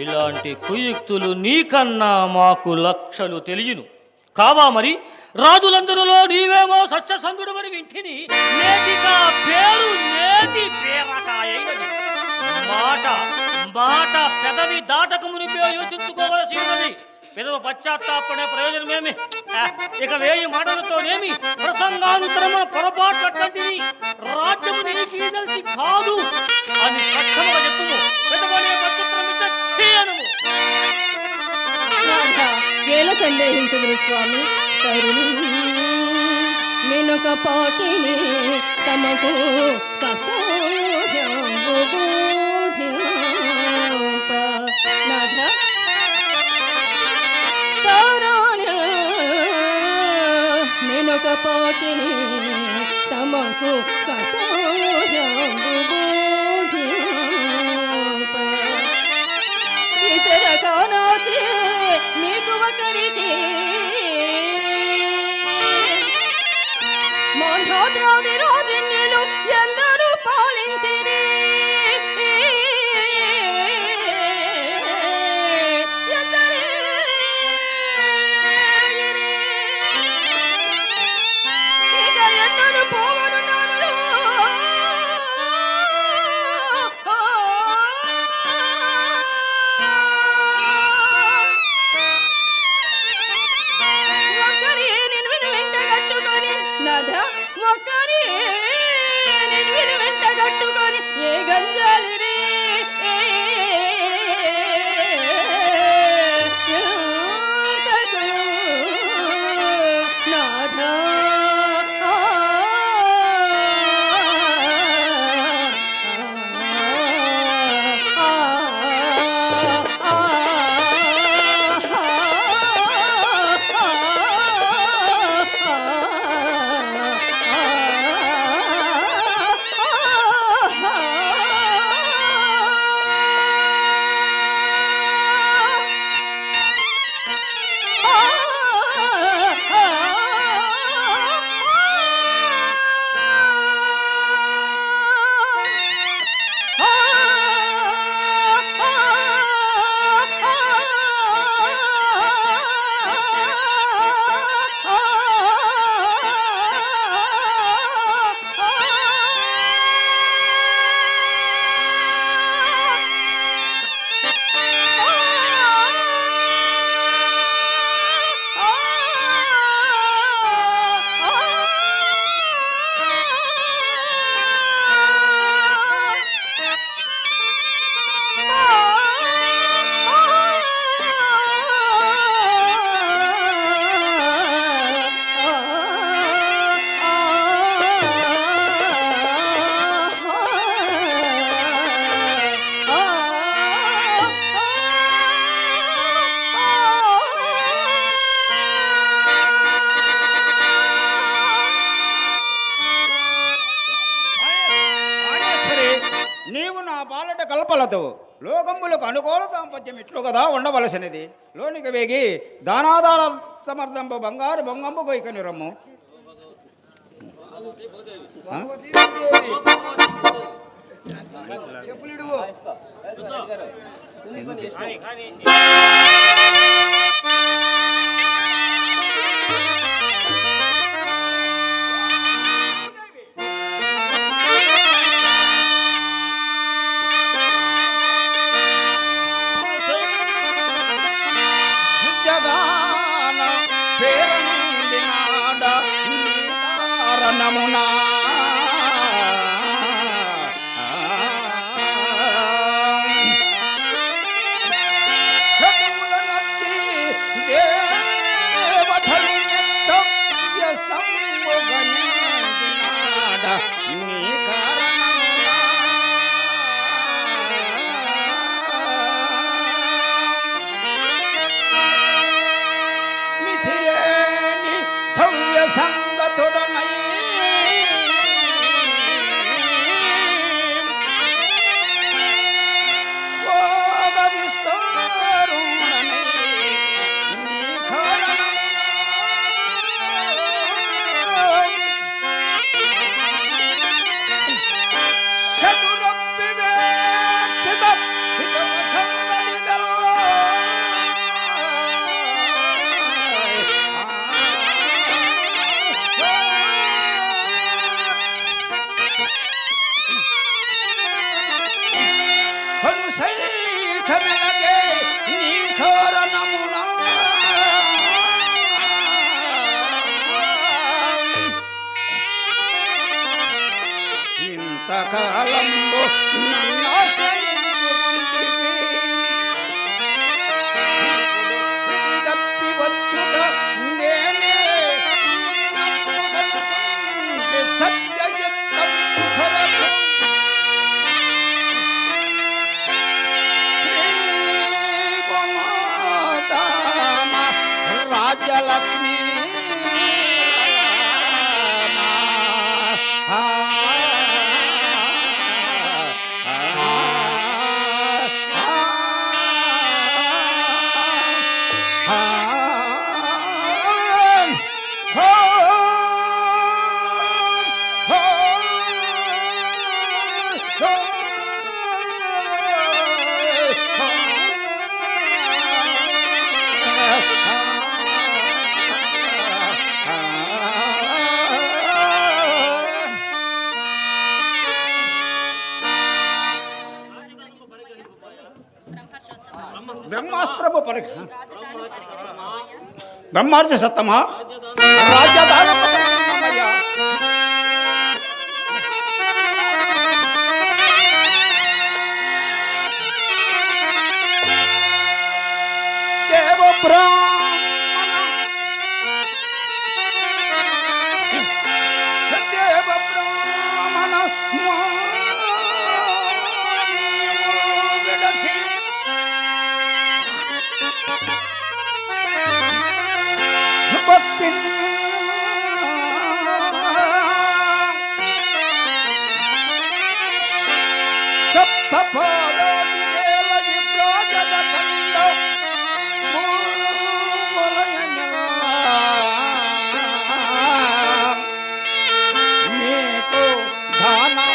ఇలాంటి కుయుక్తులు నీకన్నా మాకు లక్షలు తెలియను కావా? మరి రాజులందరిలో నీవేమో సత్యసంధుడమని వింటిని. నేటిగా పేరు నేతి పేరకాయైనది. మాట మాట పెదవి దాటకమునిపే యోచించుకోవలసి ఉన్నది. పెదవ పశ్చాత్తాపడే ప్రయోజనమేమి? ఇక వేయి మాటలతోనేమి ప్రసంగాంతరమున పొరపాట్లు అట్లాంటివి. రాజ్యము నీకు తెలిసి కాదు అని స్పష్టంగా చెప్పుము. పెదవనే పచ్చత్రమిచ్చను. వేల సందేహించదు స్వామి. తరుణి నేనొక పాటిని తమకు నేనొక పాటిని తమకు ఇతర కానోచి మీకు ఒకరికి మోహోద్రోగి రోజన్యులు ఎందరూ పాలించిరి. ఇక ఎందరూ పోవను నీవు నా పాలట కల్పలతో లోకంబులకు అనుకూల దాంపత్యం ఇట్లు కదా ఉండవలసినది. లోనికి వేగి దానాధార సమర్థంబు బంగారు బొంగంబు గొయ్యకని రమ్ము. జగాన పేరొందినాడ నీ కారణమునా సంగతుడనై భోగ విస్తారుడనై నీ చతురప్పి వేక్షిత హితవ సంగతిదలో కనుసైఖమెలగే నీ కారణమునా ఇంతకాలంబు నన్నాశ్రయించుకుంటివి. తప్పి వచ్చుట నేనే సత్యయుక్తం కొరకు రాజ్యలక్ష్మి బ్రహ్మాస్త్రము పరీక్ష బ్రహ్మార్జ సత్తమా రాజ్యదాన దేవ బ్రాహ్మణ విడసి భక్తి సప్తపాద విప్రాజన ఖండ నీకు ధానం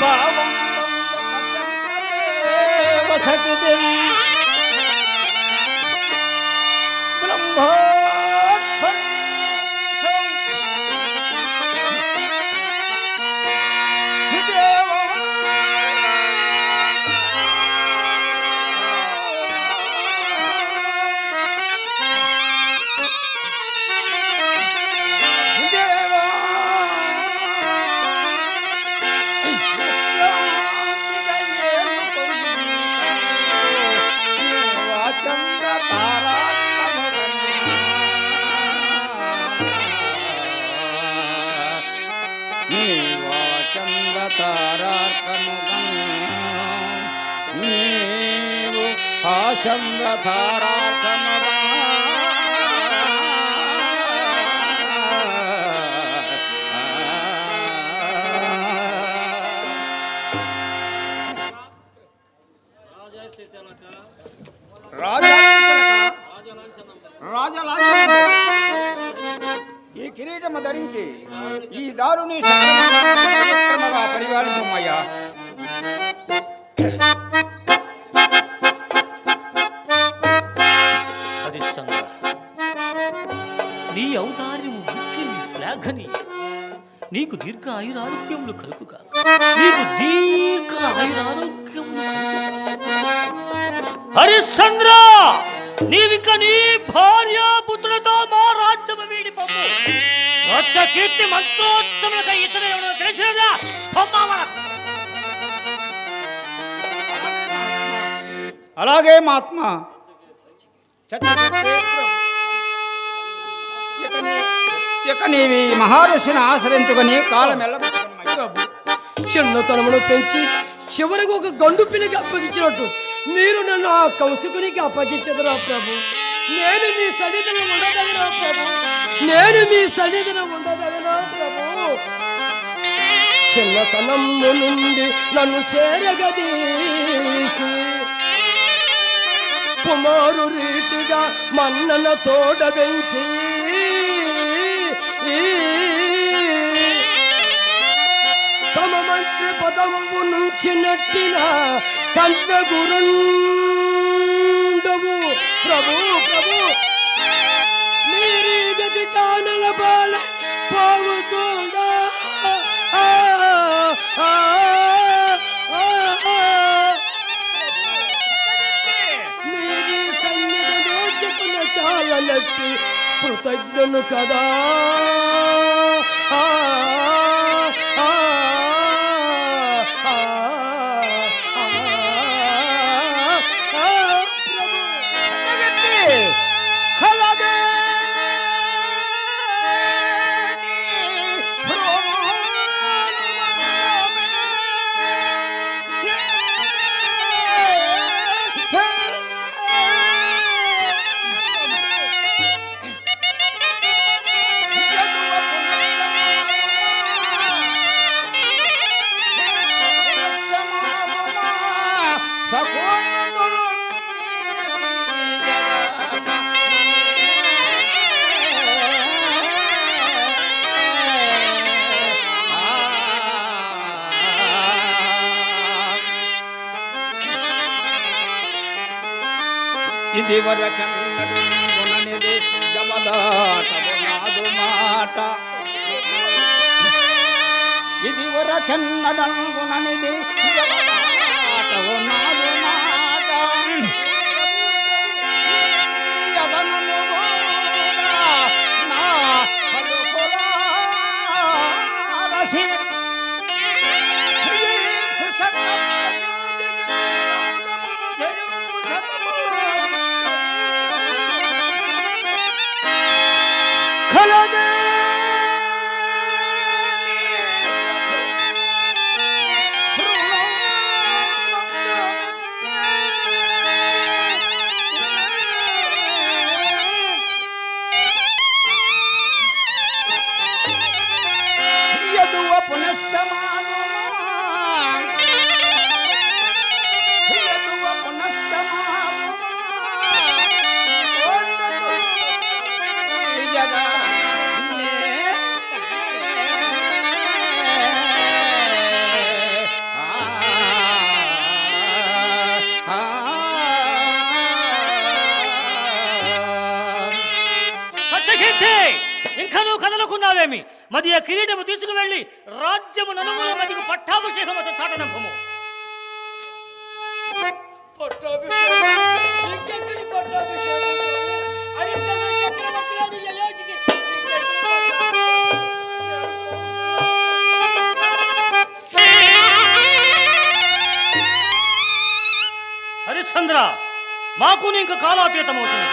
పావం వసతి నీవు ఆశంద్రధారాకమదా రాజలాంఛనము ఈ కిరీటము ధరించి ఈ దారుని సక్రమంగా పరిపాలింపమయ్యా. హరిశ్చంద్ర, నీ ఔదార్యము ముఖ్యం శ్లాఘని. నీకు దీర్ఘ ఆయురారోగ్యములు కలుగుగా, నీకు దీర్ఘ ఆయురారోగ్యములు హరిశ్చంద్ర, నీవిక నీ భార్య పుత్రులతో మా రాజ్యము వీడి పొమ్ము. రాజ్య కీర్తి మంత్రోత్సవములకై ఇతర ఎవరో తెలిసినదా? పొమ్మవల. అలాగే మహాత్మ. ఇక నీవి మహారుషిని ఆశ్రయించుకొని కాలం ప్రభు, చిన్నతనమును పెంచి చివరికి ఒక గండు పిల్లకి అప్పగించినట్టు మీరు నన్ను ఆ కౌశికునికి అప్పగించదురా ప్రభు. నేను మీ సన్నిధిలో ఉండదగినా ప్రభు, నేను మీ సన్నిధిలో ఉండదగినా ప్రభు. చిన్నతనము నుండి నన్ను చేరగదీసి కుమారు రీతిగా మన్నన తోడబెంచి తమ మంత్రి పదంబు నుంచి నెట్టిన కన్న గురుండవు ప్రభు. ప్రభు, మీరీ గది కానల బాల పావు చూడా మీరీ సన్నిధిలో చెప్పిన చాలనట్టి కృతజ్ఞను కదా. ఇది వరకెన్నడు గుణనిది జమదాటము నాదు మాట. ఇది వరకెన్నడం గుణనిది జమదాటము నాదు మాట. యదనము నా పలుకుల రసి ఇంకా నువ్వు కదలకున్నావేమి? మరి ఆ కిరీటము తీసుకువెళ్ళి రాజ్యము నలుగుల మధ్యకు పట్టాభిషేకం చాటనంపము. హరిశ్చంద్ర, మాకు నీకు కాలాతీతం అవుతుంది.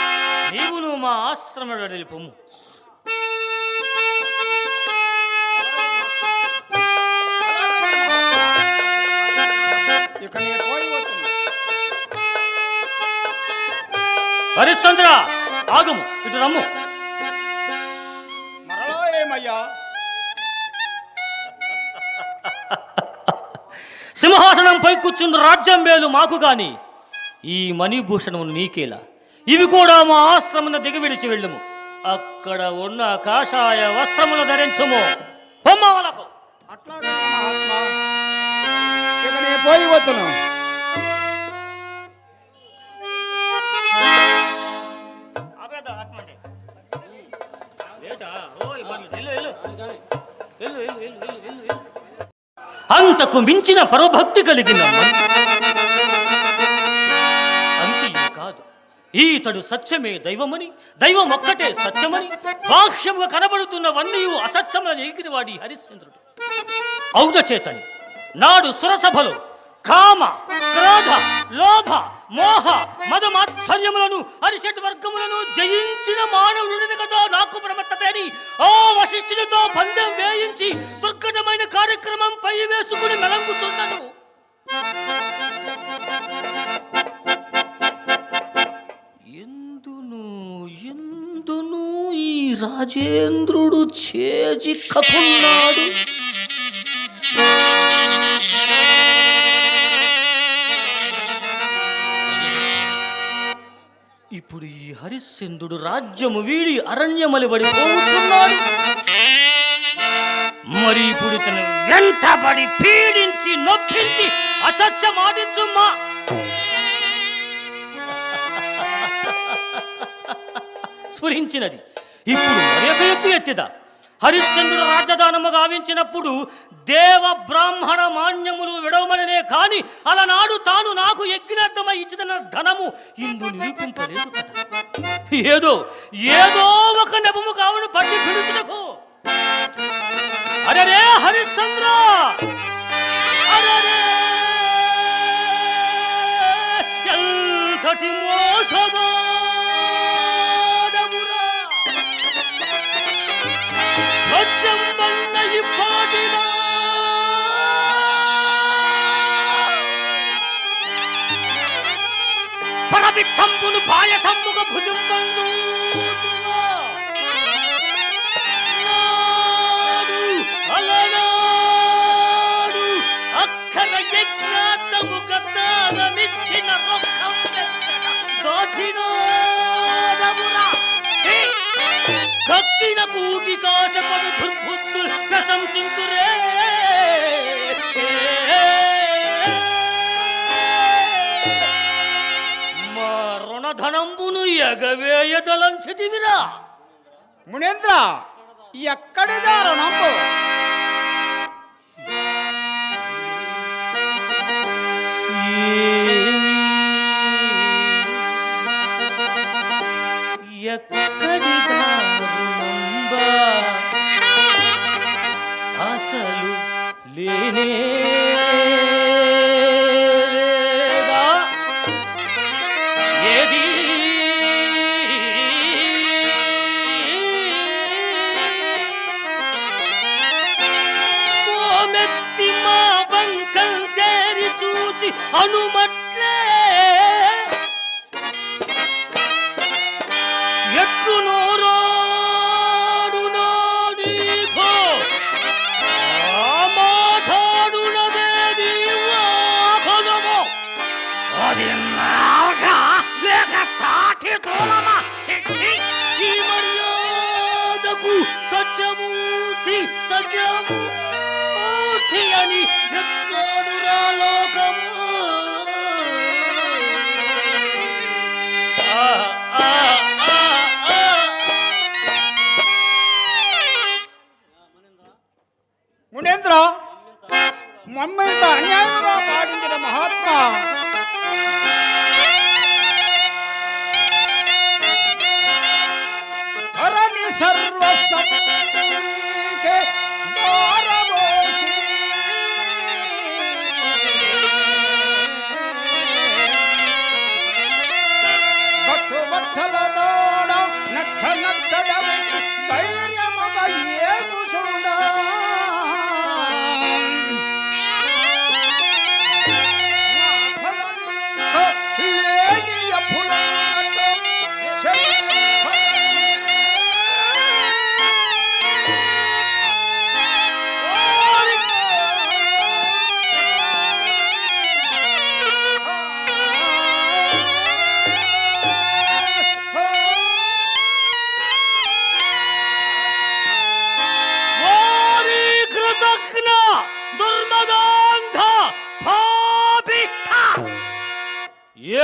నీవు నువ్వు మా ఆశ్రమ వెడలి పొమ్ము. హరిశ్చంద్ర, ఆగము, ఇటు రమ్ము. మరలా ఏమయ్యా? సింహాసనంపై కూర్చున్న రాజ్యం వేలు మాకు గాని ఈ మణిభూషణము నీకేలా? ఇవి కూడా మా ఆశ్రమను దిగి విడిచి వెళ్ళుము. అక్కడ ఉన్న కాషాయ వస్త్రములు ధరించుము. పొమ్మవలకు అట్లాగే మహాత్మా, ఇక నే పోయి వద్దును. అంతకు మించిన పరభక్తి కలిగిన అంతే కాదు, ఈతడు సత్యమే దైవమని, దైవం ఒక్కటే సత్యమని బాహ్యముగా కనబడుతున్నవన్నీ అసత్యములను ఎగిరివాడి హరిశ్చంద్రుడు. ఔదచేతని నాడు సురసభలో కామ, క్రోధ, లోభ, మోహ, మదమాత్సర్యములను అరిషట్ వర్గములను జయించిన మానవుడిని కదా నాకు ప్రమత్తత అని ఆ వశిష్ఠునితో పందెం వేయించి దుర్ఘటమైన కార్యక్రమం పై వేసుకుని మెలంగుతున్నాను. ఎందును ఈ రాజేంద్రుడు చేజిక్కకున్నాడు. ఇప్పుడు ఈ హరిశ్చంద్రుడు రాజ్యము వీడి అరణ్యమలిబడి పోతున్నాడు. మరి ఇప్పుడు ఇతను వెంటబడి పీడించి నొప్పించి అసత్యమాడించుమ్మా. స్ఫురించినది. ఇప్పుడు మరి ఒక ఎత్తు ఎత్తిదా. హరిశ్చంద్రుడు రాజధానము గావించినప్పుడు దేవ బ్రాహ్మణ మాన్యములు విడవమననే కాని అలనాడు తాను నాకు యజ్ఞార్థమై ఇచ్చిన ధనము ఇందు నిరూపింపలేదు కదా. ఏదో ఒక నెపము కావును పట్టి పిడుచుటకు. అరే హరిశ్చంద్ర, అరే ఎంతటి మోసమో పరవిట్టంబును పాయసంబుగ భుజంబందు అలనాడు అక్కర యజ్ఞాతము గద్దానమిచ్చిన రొక్కం దోచినోడమురా కక్కిన కూటి కాశపడు దుర్బుద్ధులు ప్రశంసింతురే. మా రుణధనంబును ఎగవేయదలంచితివిరా. మునేంద్ర, ఎక్కడిదా రుణంబు? ఎక్కడిదా రుణంబా అసలు లేనే ఏది మోమెత్తి మా బంకల్ తేరి చూచి అనుమట్లే ఎట్లు నోరాడు నాడీకో మాట్లాడునదేది వాహనమో అది నాగా లేక తాటి తోలమా. ఈ మర్యాదకు సత్యమూర్తి అని ఎట్లాడురా లోకము. మునేంద్ర, మమ్మింత అన్యాయంగా పాటించిన మహాత్మా ధరణి సర్వసంకే దారబోసి బట్టు బట్టలతోడ నట్ట నట్టడమే ధైర్యముగా ఏగుచుండా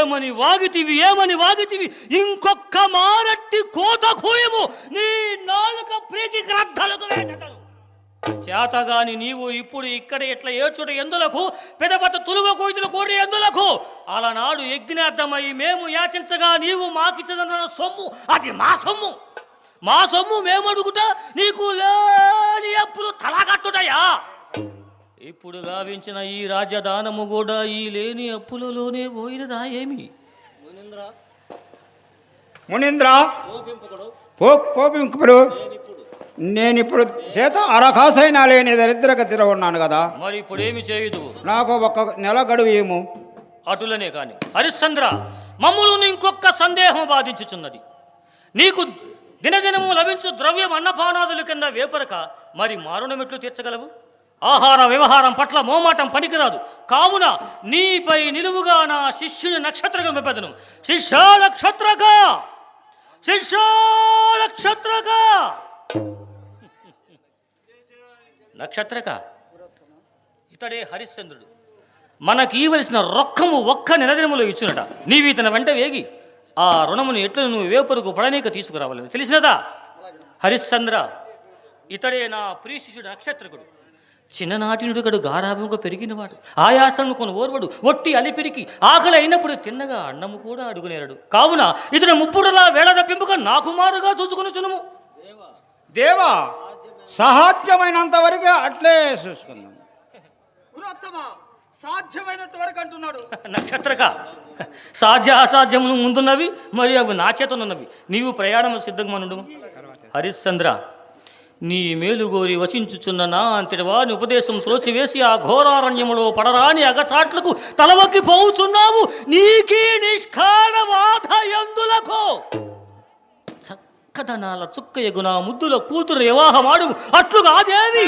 ఏమని వాగితివి ఇంకొక్క మారట్టి కోత కూయము నీ నాలుక ప్రీతి గ్రద్దలకు వేసగలు. చేతగాని నీవు ఇప్పుడు ఇక్కడ ఇట్లా ఏడ్చుట ఎందులకు, పెదపత తులువ కోయితులు కోరి ఎందులకు? అలనాడు యజ్ఞార్థమై మేము యాచించగా నీవు మాకిచ్చదన్న సొమ్ము అది మా సొమ్ము మేము అడుగుతా నీకు లేని అప్పుడు తలగట్టుటయా? ఇప్పుడు గావించిన ఈ రాజధానము కూడా ఈ లేని అప్పులలోనే పోయినదా ఏమి? మునీంద్ర కోపింపుడు, నేనిప్పుడు చేత అరకాసైనా లేని దరిద్రగతిలో ఉన్నాను కదా. మరి ఇప్పుడేమి చేయదు? నాకు ఒక నెల గడువు ఏమో. అటులనే కాని హరిశ్చంద్ర, మమ్ములను ఇంకొక సందేహం బాధించుచున్నది. నీకు దినదినము లభించు ద్రవ్యం అన్నపానాదుల కింద వేపరక మరి మారుణమెట్లు తీర్చగలవు? ఆహార వ్యవహారం పట్ల మోమాటం పనికిరాదు. కావున నీపై నిలువుగా నా శిష్యుని నక్షత్రక మెపెదను. శిష్య నక్షత్రక ఇతడే హరిశ్చంద్రుడు. మనకి ఇవ్వలసిన రొక్కము ఒక్క నెలదినములో ఇచ్చునట. నీవి తన వెంట వేగి ఆ రుణమును ఎట్లు నువ్వు వేపరుకు పడనీక తీసుకురావాలని తెలిసినదా? హరిశ్చంద్ర, ఇతడే నా ప్రియ శిష్యుడు నక్షత్రకుడు. చిన్ననాటి నుడుగడు గారాభంగా పెరిగినవాడు. ఆయాసను కొని ఓర్వడు. ఒట్టి అలిపిరికి ఆకలి అయినప్పుడు తిన్నగా అన్నము కూడా అడుగునేరడు. కావున ఇతను ముప్పుడులా వేళ తప్పింపుగా నా కుమారుగా చూసుకుని చునుము. దేవా, సాధ్యమైనంత వరకు అట్లే చూసుకుందాం. సాధ్యమైనంత వరకు అంటున్నాడు. నక్షత్రక, సాధ్య అసాధ్యములు ముందున్నవి, మరి అవి నా చేతనున్నవి. నీవు ప్రయాణము సిద్ధంగా నుండు. హరిశ్చంద్ర, నీ మేలుగోరి వచించుచున్న నా అంతటి వారిని ఉపదేశం త్రోసివేసి ఆ ఘోరారణ్యములో పడరాని అగచాట్లకు తలవక్కి పోవుచున్నావు. నీకీ నిష్కారవాద ఎందులకు? చక్కదనాల చుక్క ఎగున ముద్దుల కూతురు వివాహమాడు. అట్లుగాదేవి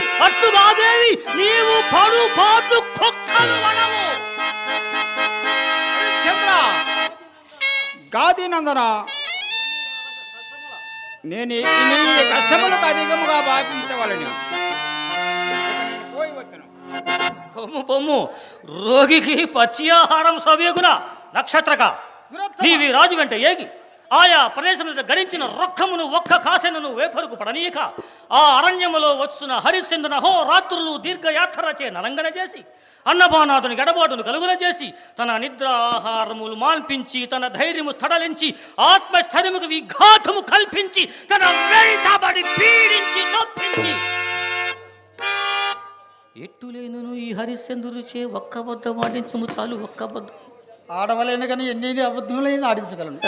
నీవు పడు పాటు కుక్కలు వనము. చంద్ర, గాదినందన, నేను నీ కష్టములకు అధికముగా భావించవలను. పోయి వచ్చును. పొమ్ము రోగికి పచ్చి ఆహారం సవ్యగున. నక్షత్రక, నీవి రాజు వెంట ఏగి ఆయా ప్రదేశం మీద గడించిన రొక్కమును ఒక్క కాసెనను వేపరుకు పడనీయక ఆ అరణ్యములో వచ్చున హరిశ్చంద్రున హో రాత్రులు దీర్ఘయాత్రచే నలంగన చేసి అన్నపానాదుని గడబాటును కలుగున చేసి తన నిద్ర ఆహారములు మాన్పించి తన ధైర్యము స్థడలించి ఆత్మస్థైర్యముకు విఘాతము కల్పించి తన వెంటబడి పీడించి నొప్పించి ఎట్టులేను ఈ హరిశ్చంద్రుడు చే ఒక్క బద్ద వాడించము చాలు. ఒక్క బద్ద ఆడవలేను కానీ ఎన్ని అబద్ధములైనా ఆడించగలను.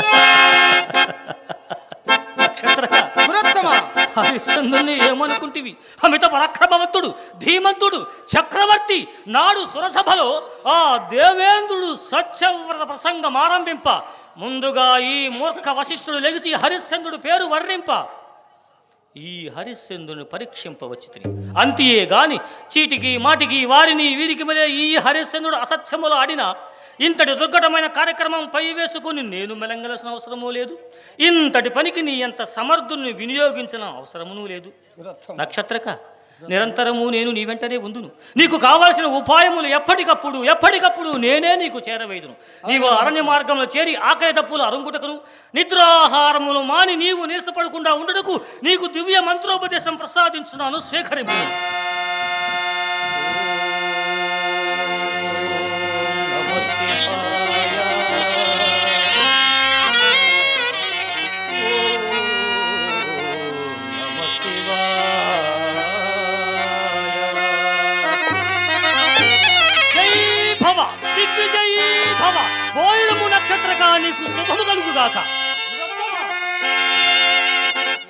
హరిశ్చంద్రుని ఏమనుకుంటివి? అమిత పరాక్రమవంతుడు, ధీమంతుడు, చక్రవర్తి. నాడు సురసభలో ఆ దేవేంద్రుడు సత్యవ్రత ప్రసంగం ఆరంభింప ముందుగా ఈ మూర్ఖ వశిష్ఠుడు లెగిసి హరిశ్చంద్రుడు పేరు వర్ణింప ఈ హరిశ్చంద్రుని పరీక్షింపవచ్చితిని. అంతియే గాని చీటికి మాటికి వారిని వీరికి మీద ఈ హరిశ్చంద్రుడు అసత్యములు ఆడిన ఇంతటి దుర్ఘటమైన కార్యక్రమం పై వేసుకుని నేను మెలంగలసిన అవసరమూ లేదు. ఇంతటి పనికి నీ అంత సమర్థుని వినియోగించిన అవసరమునూ లేదు. నక్షత్రక, నిరంతరము నేను నీ వెంటనే ఉందును. నీకు కావాల్సిన ఉపాయములు ఎప్పటికప్పుడు నేనే నీకు చేరవేదును. నీవు అరణ్య మార్గంలో చేరి ఆకలి తప్పులు అరుంగుటకును నిద్రాహారములు మాని నీవు నీరసపడకుండా ఉండుటకు నీకు దివ్య మంత్రోపదేశం ప్రసాదించున్నాను, స్వీకరింపు. నక్షత్రగా నీకు శుభము కలుగుగాక.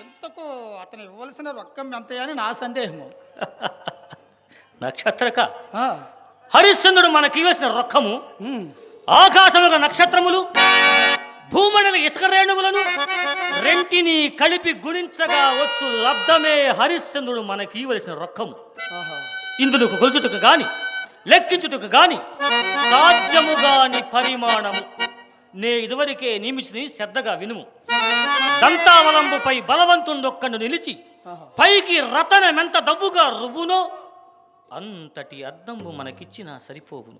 ఎంతకు అతను ఇవ్వాల్సిన రొక్కం ఎంత అని నా సందేహము. నక్షత్రక, హరిశ్చంద్రుడు మనకి ఇవ్వాల్సిన రొక్కము ఆకాశముగా నక్షత్రములు భూమండల ఇసుక రేణువులను రెంటిని కలిపి గుణించగా వచ్చు లబ్ధమే హరిశ్చంద్రుడు మనకి ఇవ్వవలసిన రొక్కము. ఇందుకు కొలుచుటకు గాని లెక్కించుటకు గాని సాధ్యము గాని పరిమాణము నే ఇదివరకే నియమించి శ్రద్ధగా వినుము. దంతావలంబుపై బలవంతుండొక్కను నిలిచి పైకి రతనమెంత దవ్వుగా రువ్వునో అంతటి అద్దము మనకిచ్చినా సరిపోవును.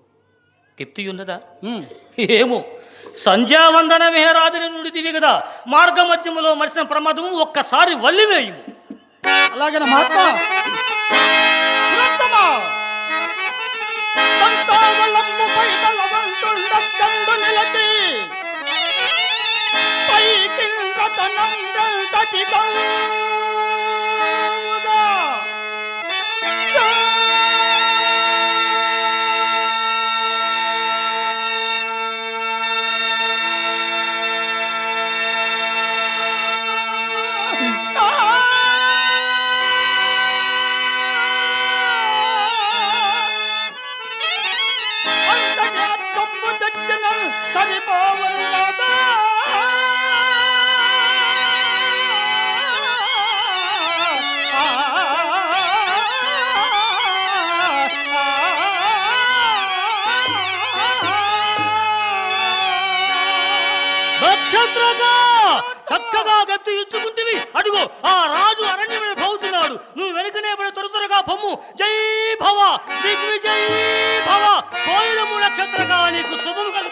ఎత్తియున్నదా? ఏమో, సంధ్యావందనమే రాజుని నుడితివి కదా, మార్గ మధ్యములో మరిసిన ప్రమాదము ఒక్కసారి వల్లివేయు. అలాగే మహాత్మా. పురోత్తమా! దంతావళంబుపై బలవంతుండక్కందు నిలచి, పైకింద్రతనందల్తటిగా నక్షత్రగా చక్కగా గత్తు ఇచ్చుకుంటేవి. అడుగు, ఆ రాజు అరణ్యమైన భవుతున్నాడు. నువ్వు వెనుకనే పడి త్వరగా పొమ్ము. జై భవ, దిగ్విజయ్ భవ. పోయినము నక్షత్రగా నీకు శుభము కలుగు.